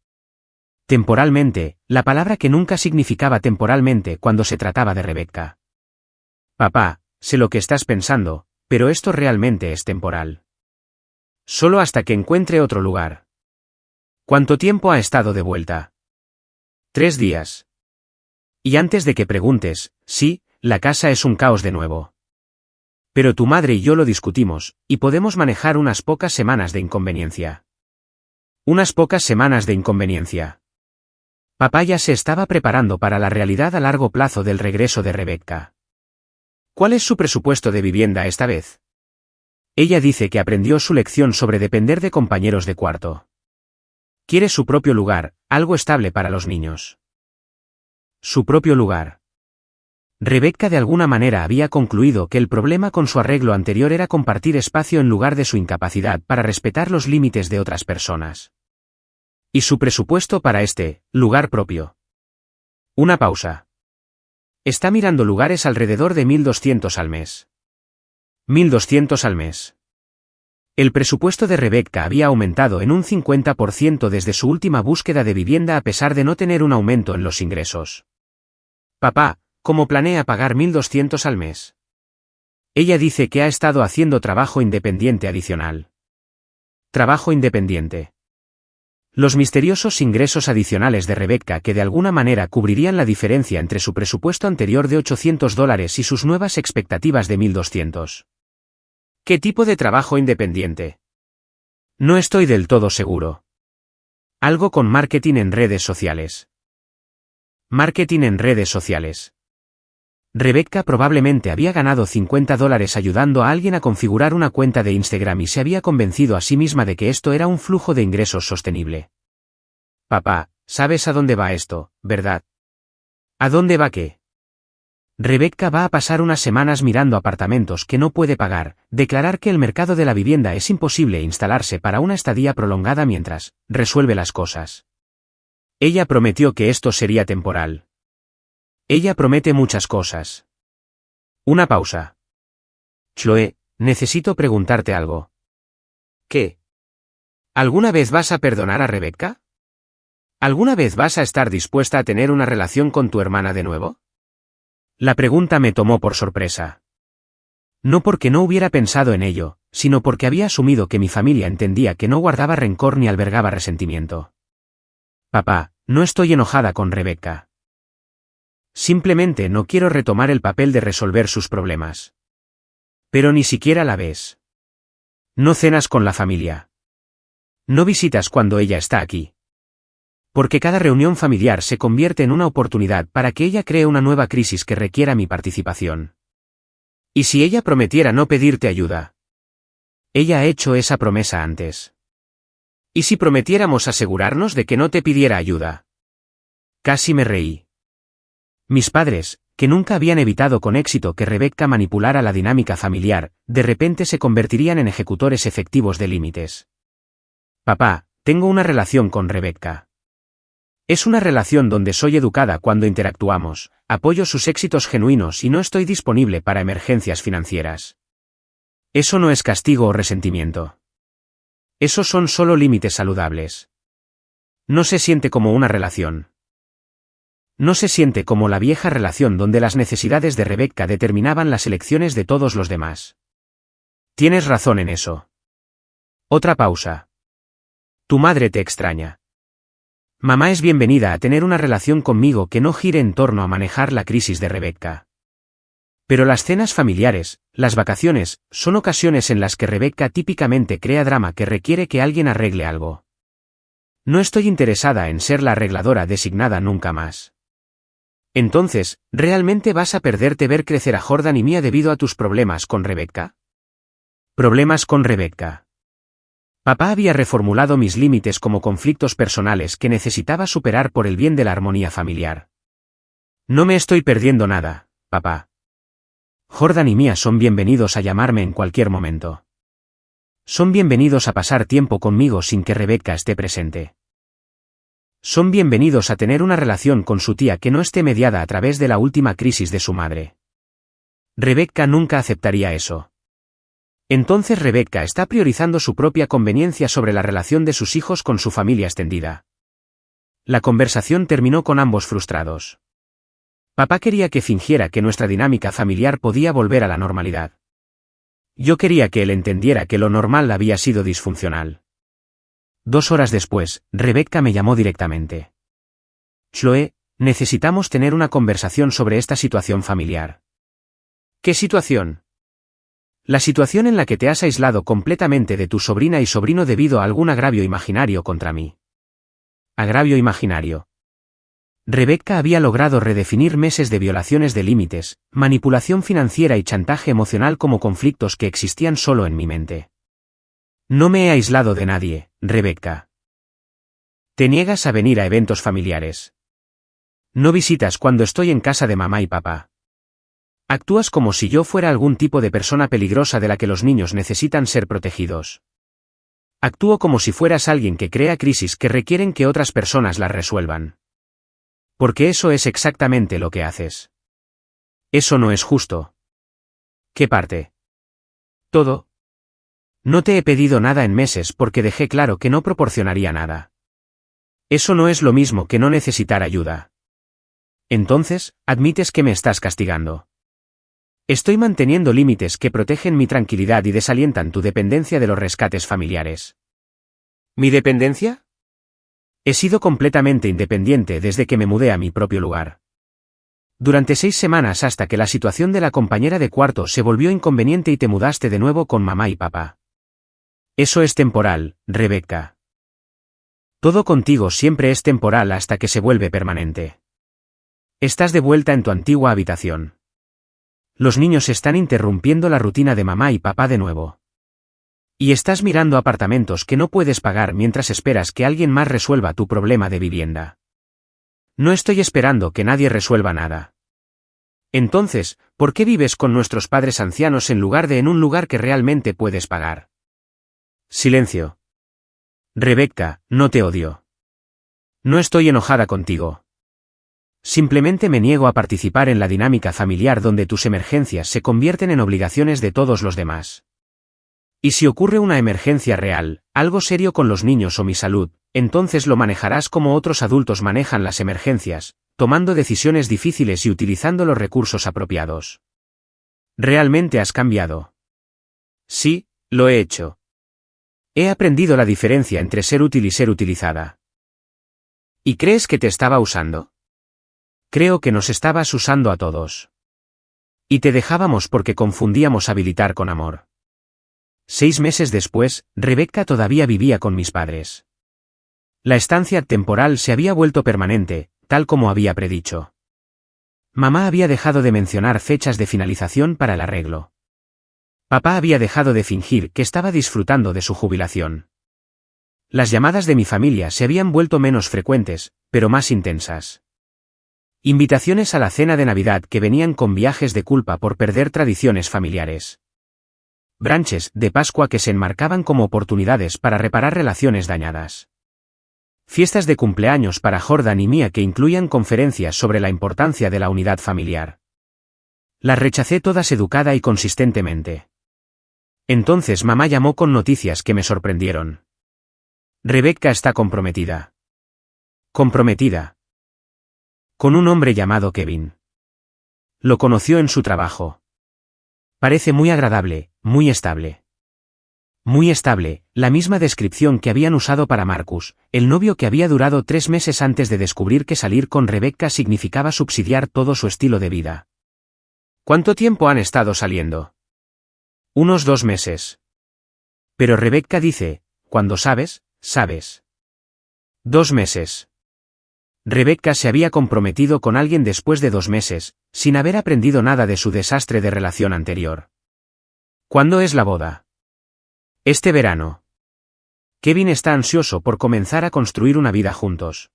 Temporalmente, la palabra que nunca significaba temporalmente cuando se trataba de Rebecca. Papá, sé lo que estás pensando, pero esto realmente es temporal. Solo hasta que encuentre otro lugar. ¿Cuánto tiempo ha estado de vuelta? 3 días. Y antes de que preguntes, sí, la casa es un caos de nuevo. Pero tu madre y yo lo discutimos, y podemos manejar unas pocas semanas de inconveniencia. Unas pocas semanas de inconveniencia. Papá ya se estaba preparando para la realidad a largo plazo del regreso de Rebecca. ¿Cuál es su presupuesto de vivienda esta vez? Ella dice que aprendió su lección sobre depender de compañeros de cuarto. Quiere su propio lugar, algo estable para los niños. Su propio lugar. Rebecca de alguna manera había concluido que el problema con su arreglo anterior era compartir espacio en lugar de su incapacidad para respetar los límites de otras personas. ¿Y su presupuesto para este lugar propio? Una pausa. Está mirando lugares alrededor de 1.200 al mes. 1.200 al mes. El presupuesto de Rebecca había aumentado en un 50% desde su última búsqueda de vivienda a pesar de no tener un aumento en los ingresos. Papá, ¿cómo planea pagar 1.200 al mes? Ella dice que ha estado haciendo trabajo independiente adicional. Trabajo independiente. Los misteriosos ingresos adicionales de Rebecca que de alguna manera cubrirían la diferencia entre su presupuesto anterior de $800 y sus nuevas expectativas de 1.200. ¿Qué tipo de trabajo independiente? No estoy del todo seguro. Algo con marketing en redes sociales. Marketing en redes sociales. Rebecca probablemente había ganado $50 ayudando a alguien a configurar una cuenta de Instagram y se había convencido a sí misma de que esto era un flujo de ingresos sostenible. Papá, ¿sabes a dónde va esto, verdad? ¿A dónde va qué? Rebecca va a pasar unas semanas mirando apartamentos que no puede pagar, declarar que el mercado de la vivienda es imposible e instalarse para una estadía prolongada mientras resuelve las cosas. Ella prometió que esto sería temporal. Ella promete muchas cosas. Una pausa. Chloe, necesito preguntarte algo. ¿Qué? ¿Alguna vez vas a perdonar a Rebecca? ¿Alguna vez vas a estar dispuesta a tener una relación con tu hermana de nuevo? La pregunta me tomó por sorpresa. No porque no hubiera pensado en ello, sino porque había asumido que mi familia entendía que no guardaba rencor ni albergaba resentimiento. Papá, no estoy enojada con Rebecca. Simplemente no quiero retomar el papel de resolver sus problemas. Pero ni siquiera la ves. No cenas con la familia. No visitas cuando ella está aquí. Porque cada reunión familiar se convierte en una oportunidad para que ella cree una nueva crisis que requiera mi participación. ¿Y si ella prometiera no pedirte ayuda? Ella ha hecho esa promesa antes. ¿Y si prometiéramos asegurarnos de que no te pidiera ayuda? Casi me reí. Mis padres, que nunca habían evitado con éxito que Rebecca manipulara la dinámica familiar, de repente se convertirían en ejecutores efectivos de límites. Papá, tengo una relación con Rebecca. Es una relación donde soy educada cuando interactuamos, apoyo sus éxitos genuinos y no estoy disponible para emergencias financieras. Eso no es castigo o resentimiento. Esos son solo límites saludables. No se siente como una relación. No se siente como la vieja relación donde las necesidades de Rebecca determinaban las elecciones de todos los demás. Tienes razón en eso. Otra pausa. Tu madre te extraña. Mamá es bienvenida a tener una relación conmigo que no gire en torno a manejar la crisis de Rebecca. Pero las cenas familiares, las vacaciones, son ocasiones en las que Rebecca típicamente crea drama que requiere que alguien arregle algo. No estoy interesada en ser la arregladora designada nunca más. Entonces, ¿realmente vas a perderte ver crecer a Jordan y Mia debido a tus problemas con Rebecca? Problemas con Rebecca. Papá había reformulado mis límites como conflictos personales que necesitaba superar por el bien de la armonía familiar. No me estoy perdiendo nada, papá. Jordan y Mia son bienvenidos a llamarme en cualquier momento. Son bienvenidos a pasar tiempo conmigo sin que Rebecca esté presente. Son bienvenidos a tener una relación con su tía que no esté mediada a través de la última crisis de su madre. Rebecca nunca aceptaría eso. Entonces Rebecca está priorizando su propia conveniencia sobre la relación de sus hijos con su familia extendida. La conversación terminó con ambos frustrados. Papá quería que fingiera que nuestra dinámica familiar podía volver a la normalidad. Yo quería que él entendiera que lo normal había sido disfuncional. 2 horas después, Rebecca me llamó directamente. Chloe, necesitamos tener una conversación sobre esta situación familiar. ¿Qué situación? La situación en la que te has aislado completamente de tu sobrina y sobrino debido a algún agravio imaginario contra mí. Agravio imaginario. Rebecca había logrado redefinir meses de violaciones de límites, manipulación financiera y chantaje emocional como conflictos que existían solo en mi mente. No me he aislado de nadie, Rebecca. Te niegas a venir a eventos familiares. No visitas cuando estoy en casa de mamá y papá. Actúas como si yo fuera algún tipo de persona peligrosa de la que los niños necesitan ser protegidos. Actúo como si fueras alguien que crea crisis que requieren que otras personas las resuelvan. Porque eso es exactamente lo que haces. Eso no es justo. ¿Qué parte? Todo. No te he pedido nada en meses porque dejé claro que no proporcionaría nada. Eso no es lo mismo que no necesitar ayuda. Entonces, admites que me estás castigando. Estoy manteniendo límites que protegen mi tranquilidad y desalientan tu dependencia de los rescates familiares. ¿Mi dependencia? He sido completamente independiente desde que me mudé a mi propio lugar. Durante 6 semanas hasta que la situación de la compañera de cuarto se volvió inconveniente y te mudaste de nuevo con mamá y papá. Eso es temporal, Rebecca. Todo contigo siempre es temporal hasta que se vuelve permanente. Estás de vuelta en tu antigua habitación. Los niños están interrumpiendo la rutina de mamá y papá de nuevo. Y estás mirando apartamentos que no puedes pagar mientras esperas que alguien más resuelva tu problema de vivienda. No estoy esperando que nadie resuelva nada. Entonces, ¿por qué vives con nuestros padres ancianos en lugar de en un lugar que realmente puedes pagar? Silencio. Rebecca, no te odio. No estoy enojada contigo. Simplemente me niego a participar en la dinámica familiar donde tus emergencias se convierten en obligaciones de todos los demás. Y si ocurre una emergencia real, algo serio con los niños o mi salud, entonces lo manejarás como otros adultos manejan las emergencias, tomando decisiones difíciles y utilizando los recursos apropiados. ¿Realmente has cambiado? Sí, lo he hecho. He aprendido la diferencia entre ser útil y ser utilizada. ¿Y crees que te estaba usando? Creo que nos estabas usando a todos. Y te dejábamos porque confundíamos habilitar con amor. 6 meses después, Rebecca todavía vivía con mis padres. La estancia temporal se había vuelto permanente, tal como había predicho. Mamá había dejado de mencionar fechas de finalización para el arreglo. Papá había dejado de fingir que estaba disfrutando de su jubilación. Las llamadas de mi familia se habían vuelto menos frecuentes, pero más intensas. Invitaciones a la cena de Navidad que venían con viajes de culpa por perder tradiciones familiares. Branches de Pascua que se enmarcaban como oportunidades para reparar relaciones dañadas. Fiestas de cumpleaños para Jordan y Mia que incluían conferencias sobre la importancia de la unidad familiar. Las rechacé todas educada y consistentemente. Entonces mamá llamó con noticias que me sorprendieron. Rebecca está comprometida. Comprometida. Con un hombre llamado Kevin. Lo conoció en su trabajo. Parece muy agradable, muy estable. Muy estable, la misma descripción que habían usado para Marcus, el novio que había durado 3 meses antes de descubrir que salir con Rebecca significaba subsidiar todo su estilo de vida. ¿Cuánto tiempo han estado saliendo? Unos 2 meses. Pero Rebecca dice, cuando sabes, sabes. 2 meses. Rebecca se había comprometido con alguien después de 2 meses, sin haber aprendido nada de su desastre de relación anterior. ¿Cuándo es la boda? Este verano. Kevin está ansioso por comenzar a construir una vida juntos.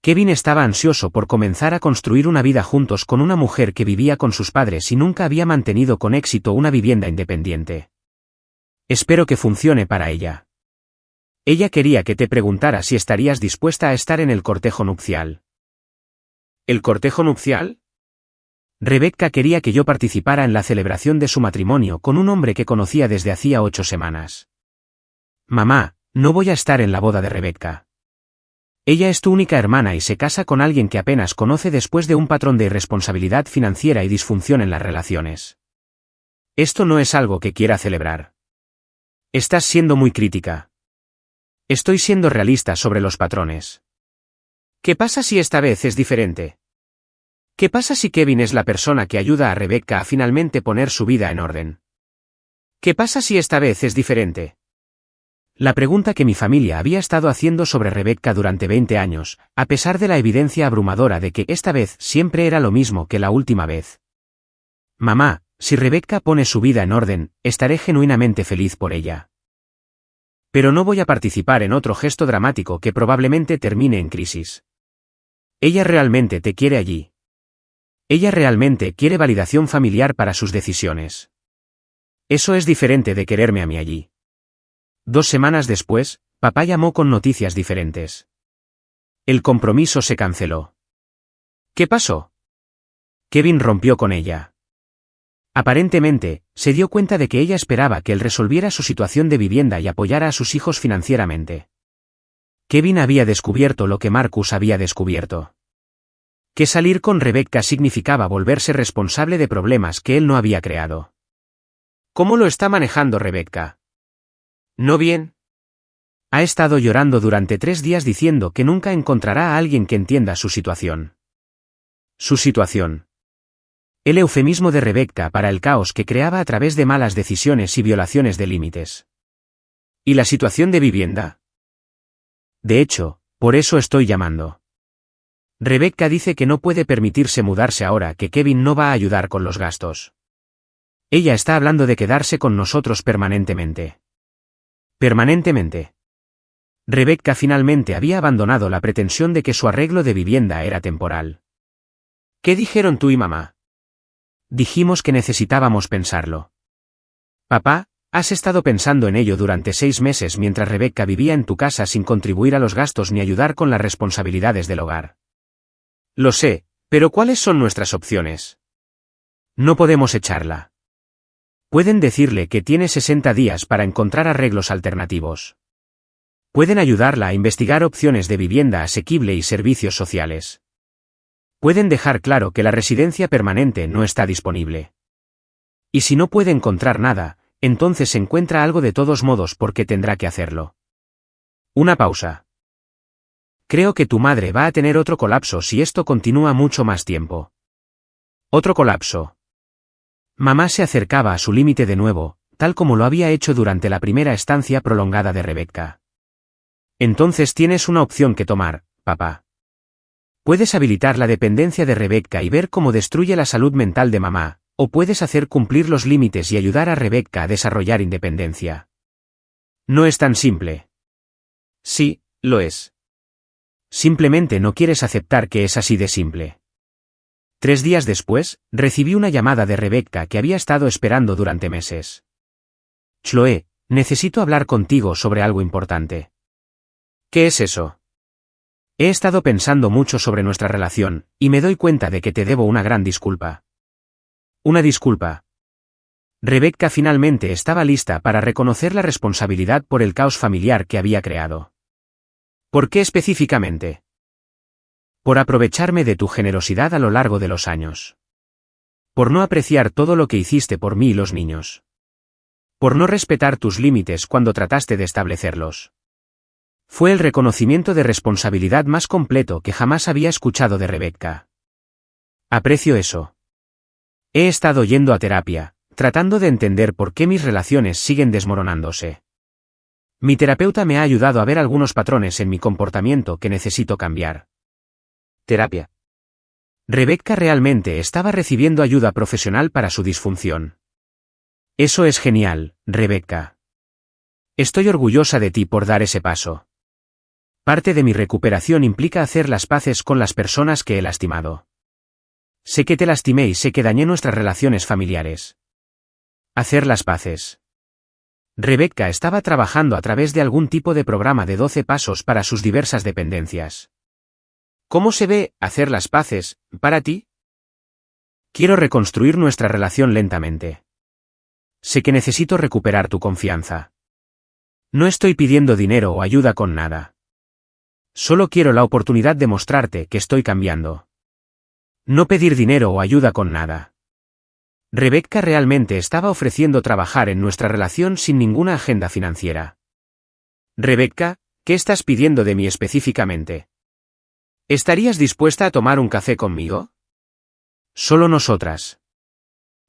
Kevin estaba ansioso por comenzar a construir una vida juntos con una mujer que vivía con sus padres y nunca había mantenido con éxito una vivienda independiente. Espero que funcione para ella. Ella quería que te preguntara si estarías dispuesta a estar en el cortejo nupcial. ¿El cortejo nupcial? Rebecca quería que yo participara en la celebración de su matrimonio con un hombre que conocía desde hacía 8 semanas. Mamá, no voy a estar en la boda de Rebecca. Ella es tu única hermana y se casa con alguien que apenas conoce después de un patrón de irresponsabilidad financiera y disfunción en las relaciones. Esto no es algo que quiera celebrar. Estás siendo muy crítica. Estoy siendo realista sobre los patrones. ¿Qué pasa si esta vez es diferente? ¿Qué pasa si Kevin es la persona que ayuda a Rebecca a finalmente poner su vida en orden? ¿Qué pasa si esta vez es diferente? La pregunta que mi familia había estado haciendo sobre Rebecca durante 20 años, a pesar de la evidencia abrumadora de que esta vez siempre era lo mismo que la última vez. Mamá, si Rebecca pone su vida en orden, estaré genuinamente feliz por ella. Pero no voy a participar en otro gesto dramático que probablemente termine en crisis. Ella realmente te quiere allí. Ella realmente quiere validación familiar para sus decisiones. Eso es diferente de quererme a mí allí. 2 semanas después, papá llamó con noticias diferentes. El compromiso se canceló. ¿Qué pasó? Kevin rompió con ella. Aparentemente, se dio cuenta de que ella esperaba que él resolviera su situación de vivienda y apoyara a sus hijos financieramente. Kevin había descubierto lo que Marcus había descubierto. Que salir con Rebecca significaba volverse responsable de problemas que él no había creado. ¿Cómo lo está manejando Rebecca? ¿No bien? Ha estado llorando durante 3 días diciendo que nunca encontrará a alguien que entienda su situación. Su situación. El eufemismo de Rebecca para el caos que creaba a través de malas decisiones y violaciones de límites. ¿Y la situación de vivienda? De hecho, por eso estoy llamando. Rebecca dice que no puede permitirse mudarse ahora que Kevin no va a ayudar con los gastos. Ella está hablando de quedarse con nosotros permanentemente. Permanentemente. Rebecca finalmente había abandonado la pretensión de que su arreglo de vivienda era temporal. ¿Qué dijeron tú y mamá? Dijimos que necesitábamos pensarlo. Papá, has estado pensando en ello durante 6 meses mientras Rebecca vivía en tu casa sin contribuir a los gastos ni ayudar con las responsabilidades del hogar. Lo sé, pero ¿cuáles son nuestras opciones? No podemos echarla. Pueden decirle que tiene 60 días para encontrar arreglos alternativos. Pueden ayudarla a investigar opciones de vivienda asequible y servicios sociales. Pueden dejar claro que la residencia permanente no está disponible. Y si no puede encontrar nada, entonces encuentra algo de todos modos porque tendrá que hacerlo. Una pausa. Creo que tu madre va a tener otro colapso si esto continúa mucho más tiempo. ¿Otro colapso? Mamá se acercaba a su límite de nuevo, tal como lo había hecho durante la primera estancia prolongada de Rebecca. Entonces tienes una opción que tomar, papá. Puedes habilitar la dependencia de Rebecca y ver cómo destruye la salud mental de mamá, o puedes hacer cumplir los límites y ayudar a Rebecca a desarrollar independencia. No es tan simple. Sí, lo es. Simplemente no quieres aceptar que es así de simple. 3 días después, recibí una llamada de Rebecca que había estado esperando durante meses. Chloe, necesito hablar contigo sobre algo importante. ¿Qué es eso? He estado pensando mucho sobre nuestra relación, y me doy cuenta de que te debo una gran disculpa. Una disculpa. Rebecca finalmente estaba lista para reconocer la responsabilidad por el caos familiar que había creado. ¿Por qué específicamente? Por aprovecharme de tu generosidad a lo largo de los años. Por no apreciar todo lo que hiciste por mí y los niños. Por no respetar tus límites cuando trataste de establecerlos. Fue el reconocimiento de responsabilidad más completo que jamás había escuchado de Rebecca. Aprecio eso. He estado yendo a terapia, tratando de entender por qué mis relaciones siguen desmoronándose. Mi terapeuta me ha ayudado a ver algunos patrones en mi comportamiento que necesito cambiar. Terapia. Rebecca realmente estaba recibiendo ayuda profesional para su disfunción. Eso es genial, Rebecca. Estoy orgullosa de ti por dar ese paso. Parte de mi recuperación implica hacer las paces con las personas que he lastimado. Sé que te lastimé y sé que dañé nuestras relaciones familiares. Hacer las paces. Rebecca estaba trabajando a través de algún tipo de programa de 12 pasos para sus diversas dependencias. ¿Cómo se ve hacer las paces para ti? Quiero reconstruir nuestra relación lentamente. Sé que necesito recuperar tu confianza. No estoy pidiendo dinero o ayuda con nada. Solo quiero la oportunidad de mostrarte que estoy cambiando. No pedir dinero o ayuda con nada. Rebecca realmente estaba ofreciendo trabajar en nuestra relación sin ninguna agenda financiera. Rebecca, ¿qué estás pidiendo de mí específicamente? ¿Estarías dispuesta a tomar un café conmigo? Solo nosotras.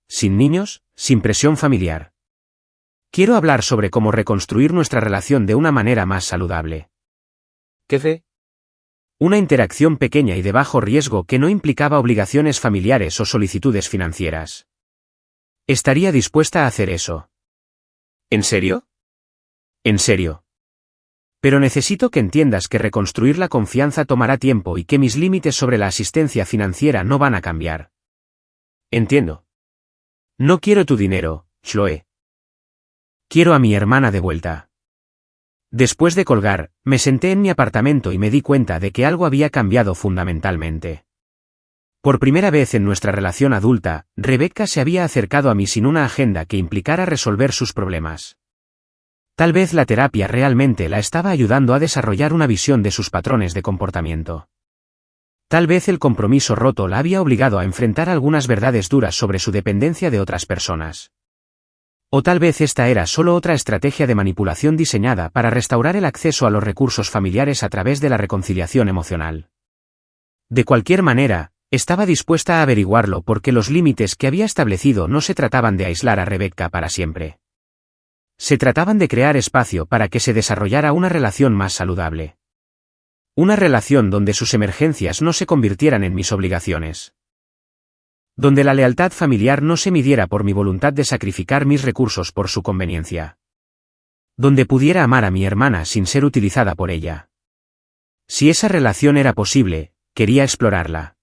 Sin niños, sin presión familiar. Quiero hablar sobre cómo reconstruir nuestra relación de una manera más saludable. ¿Qué fe? Una interacción pequeña y de bajo riesgo que no implicaba obligaciones familiares o solicitudes financieras. Estaría dispuesta a hacer eso. ¿En serio? En serio. Pero necesito que entiendas que reconstruir la confianza tomará tiempo y que mis límites sobre la asistencia financiera no van a cambiar. Entiendo. No quiero tu dinero, Chloe. Quiero a mi hermana de vuelta. Después de colgar, me senté en mi apartamento y me di cuenta de que algo había cambiado fundamentalmente. Por primera vez en nuestra relación adulta, Rebecca se había acercado a mí sin una agenda que implicara resolver sus problemas. Tal vez la terapia realmente la estaba ayudando a desarrollar una visión de sus patrones de comportamiento. Tal vez el compromiso roto la había obligado a enfrentar algunas verdades duras sobre su dependencia de otras personas. O tal vez esta era solo otra estrategia de manipulación diseñada para restaurar el acceso a los recursos familiares a través de la reconciliación emocional. De cualquier manera, estaba dispuesta a averiguarlo porque los límites que había establecido no se trataban de aislar a Rebecca para siempre. Se trataban de crear espacio para que se desarrollara una relación más saludable. Una relación donde sus emergencias no se convirtieran en mis obligaciones. Donde la lealtad familiar no se midiera por mi voluntad de sacrificar mis recursos por su conveniencia. Donde pudiera amar a mi hermana sin ser utilizada por ella. Si esa relación era posible, quería explorarla.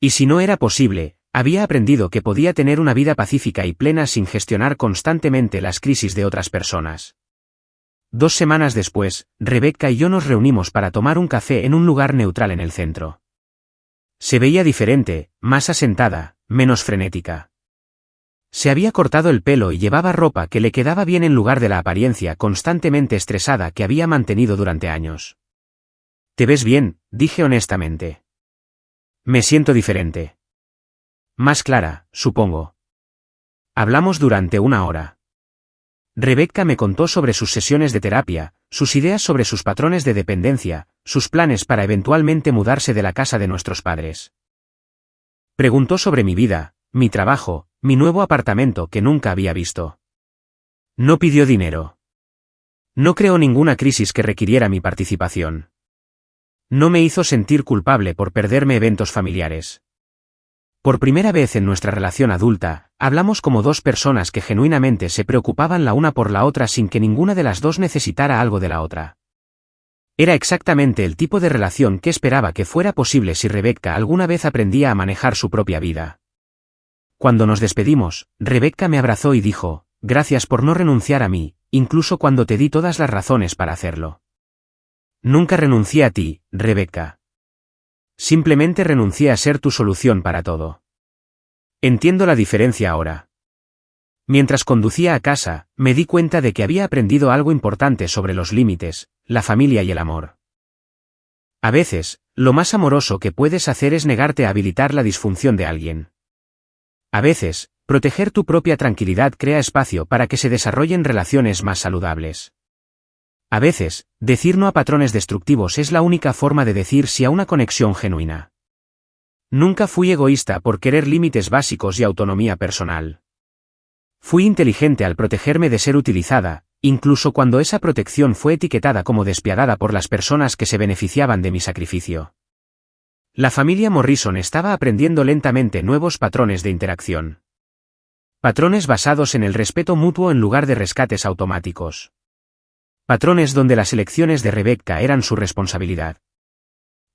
Y si no era posible, había aprendido que podía tener una vida pacífica y plena sin gestionar constantemente las crisis de otras personas. 2 semanas después, Rebecca y yo nos reunimos para tomar un café en un lugar neutral en el centro. Se veía diferente, más asentada, menos frenética. Se había cortado el pelo y llevaba ropa que le quedaba bien en lugar de la apariencia constantemente estresada que había mantenido durante años. «Te ves bien», dije honestamente. «Me siento diferente. Más clara, supongo». Hablamos durante 1 hora. Rebecca me contó sobre sus sesiones de terapia, sus ideas sobre sus patrones de dependencia, sus planes para eventualmente mudarse de la casa de nuestros padres. Preguntó sobre mi vida, mi trabajo, mi nuevo apartamento que nunca había visto. No pidió dinero. No creó ninguna crisis que requiriera mi participación. No me hizo sentir culpable por perderme eventos familiares. Por primera vez en nuestra relación adulta, hablamos como 2 personas que genuinamente se preocupaban la una por la otra sin que ninguna de las dos necesitara algo de la otra. Era exactamente el tipo de relación que esperaba que fuera posible si Rebecca alguna vez aprendía a manejar su propia vida. Cuando nos despedimos, Rebecca me abrazó y dijo, «Gracias por no renunciar a mí, incluso cuando te di todas las razones para hacerlo». Nunca renuncié a ti, Rebecca. Simplemente renuncié a ser tu solución para todo. Entiendo la diferencia ahora. Mientras conducía a casa, me di cuenta de que había aprendido algo importante sobre los límites, la familia y el amor. A veces, lo más amoroso que puedes hacer es negarte a habilitar la disfunción de alguien. A veces, proteger tu propia tranquilidad crea espacio para que se desarrollen relaciones más saludables. A veces, decir no a patrones destructivos es la única forma de decir sí a una conexión genuina. Nunca fui egoísta por querer límites básicos y autonomía personal. Fui inteligente al protegerme de ser utilizada, incluso cuando esa protección fue etiquetada como despiadada por las personas que se beneficiaban de mi sacrificio. La familia Morrison estaba aprendiendo lentamente nuevos patrones de interacción. Patrones basados en el respeto mutuo en lugar de rescates automáticos. Patrones donde las elecciones de Rebecca eran su responsabilidad.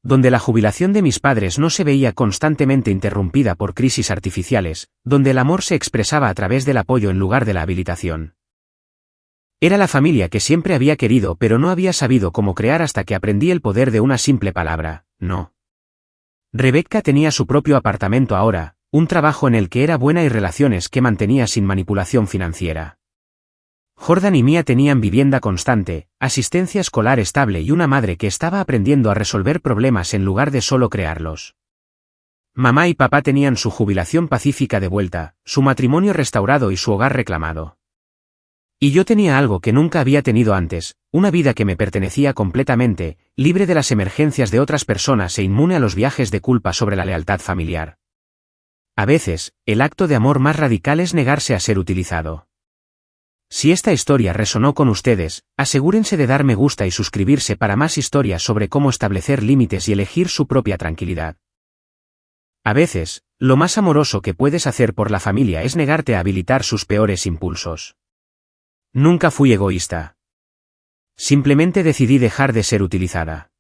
Donde la jubilación de mis padres no se veía constantemente interrumpida por crisis artificiales, donde el amor se expresaba a través del apoyo en lugar de la habilitación. Era la familia que siempre había querido pero no había sabido cómo crear hasta que aprendí el poder de una simple palabra, no. Rebecca tenía su propio apartamento ahora, un trabajo en el que era buena y relaciones que mantenía sin manipulación financiera. Jordan y Mia tenían vivienda constante, asistencia escolar estable y una madre que estaba aprendiendo a resolver problemas en lugar de solo crearlos. Mamá y papá tenían su jubilación pacífica de vuelta, su matrimonio restaurado y su hogar reclamado. Y yo tenía algo que nunca había tenido antes, una vida que me pertenecía completamente, libre de las emergencias de otras personas e inmune a los viajes de culpa sobre la lealtad familiar. A veces, el acto de amor más radical es negarse a ser utilizado. Si esta historia resonó con ustedes, asegúrense de dar me gusta y suscribirse para más historias sobre cómo establecer límites y elegir su propia tranquilidad. A veces, lo más amoroso que puedes hacer por la familia es negarte a habilitar sus peores impulsos. Nunca fui egoísta. Simplemente decidí dejar de ser utilizada.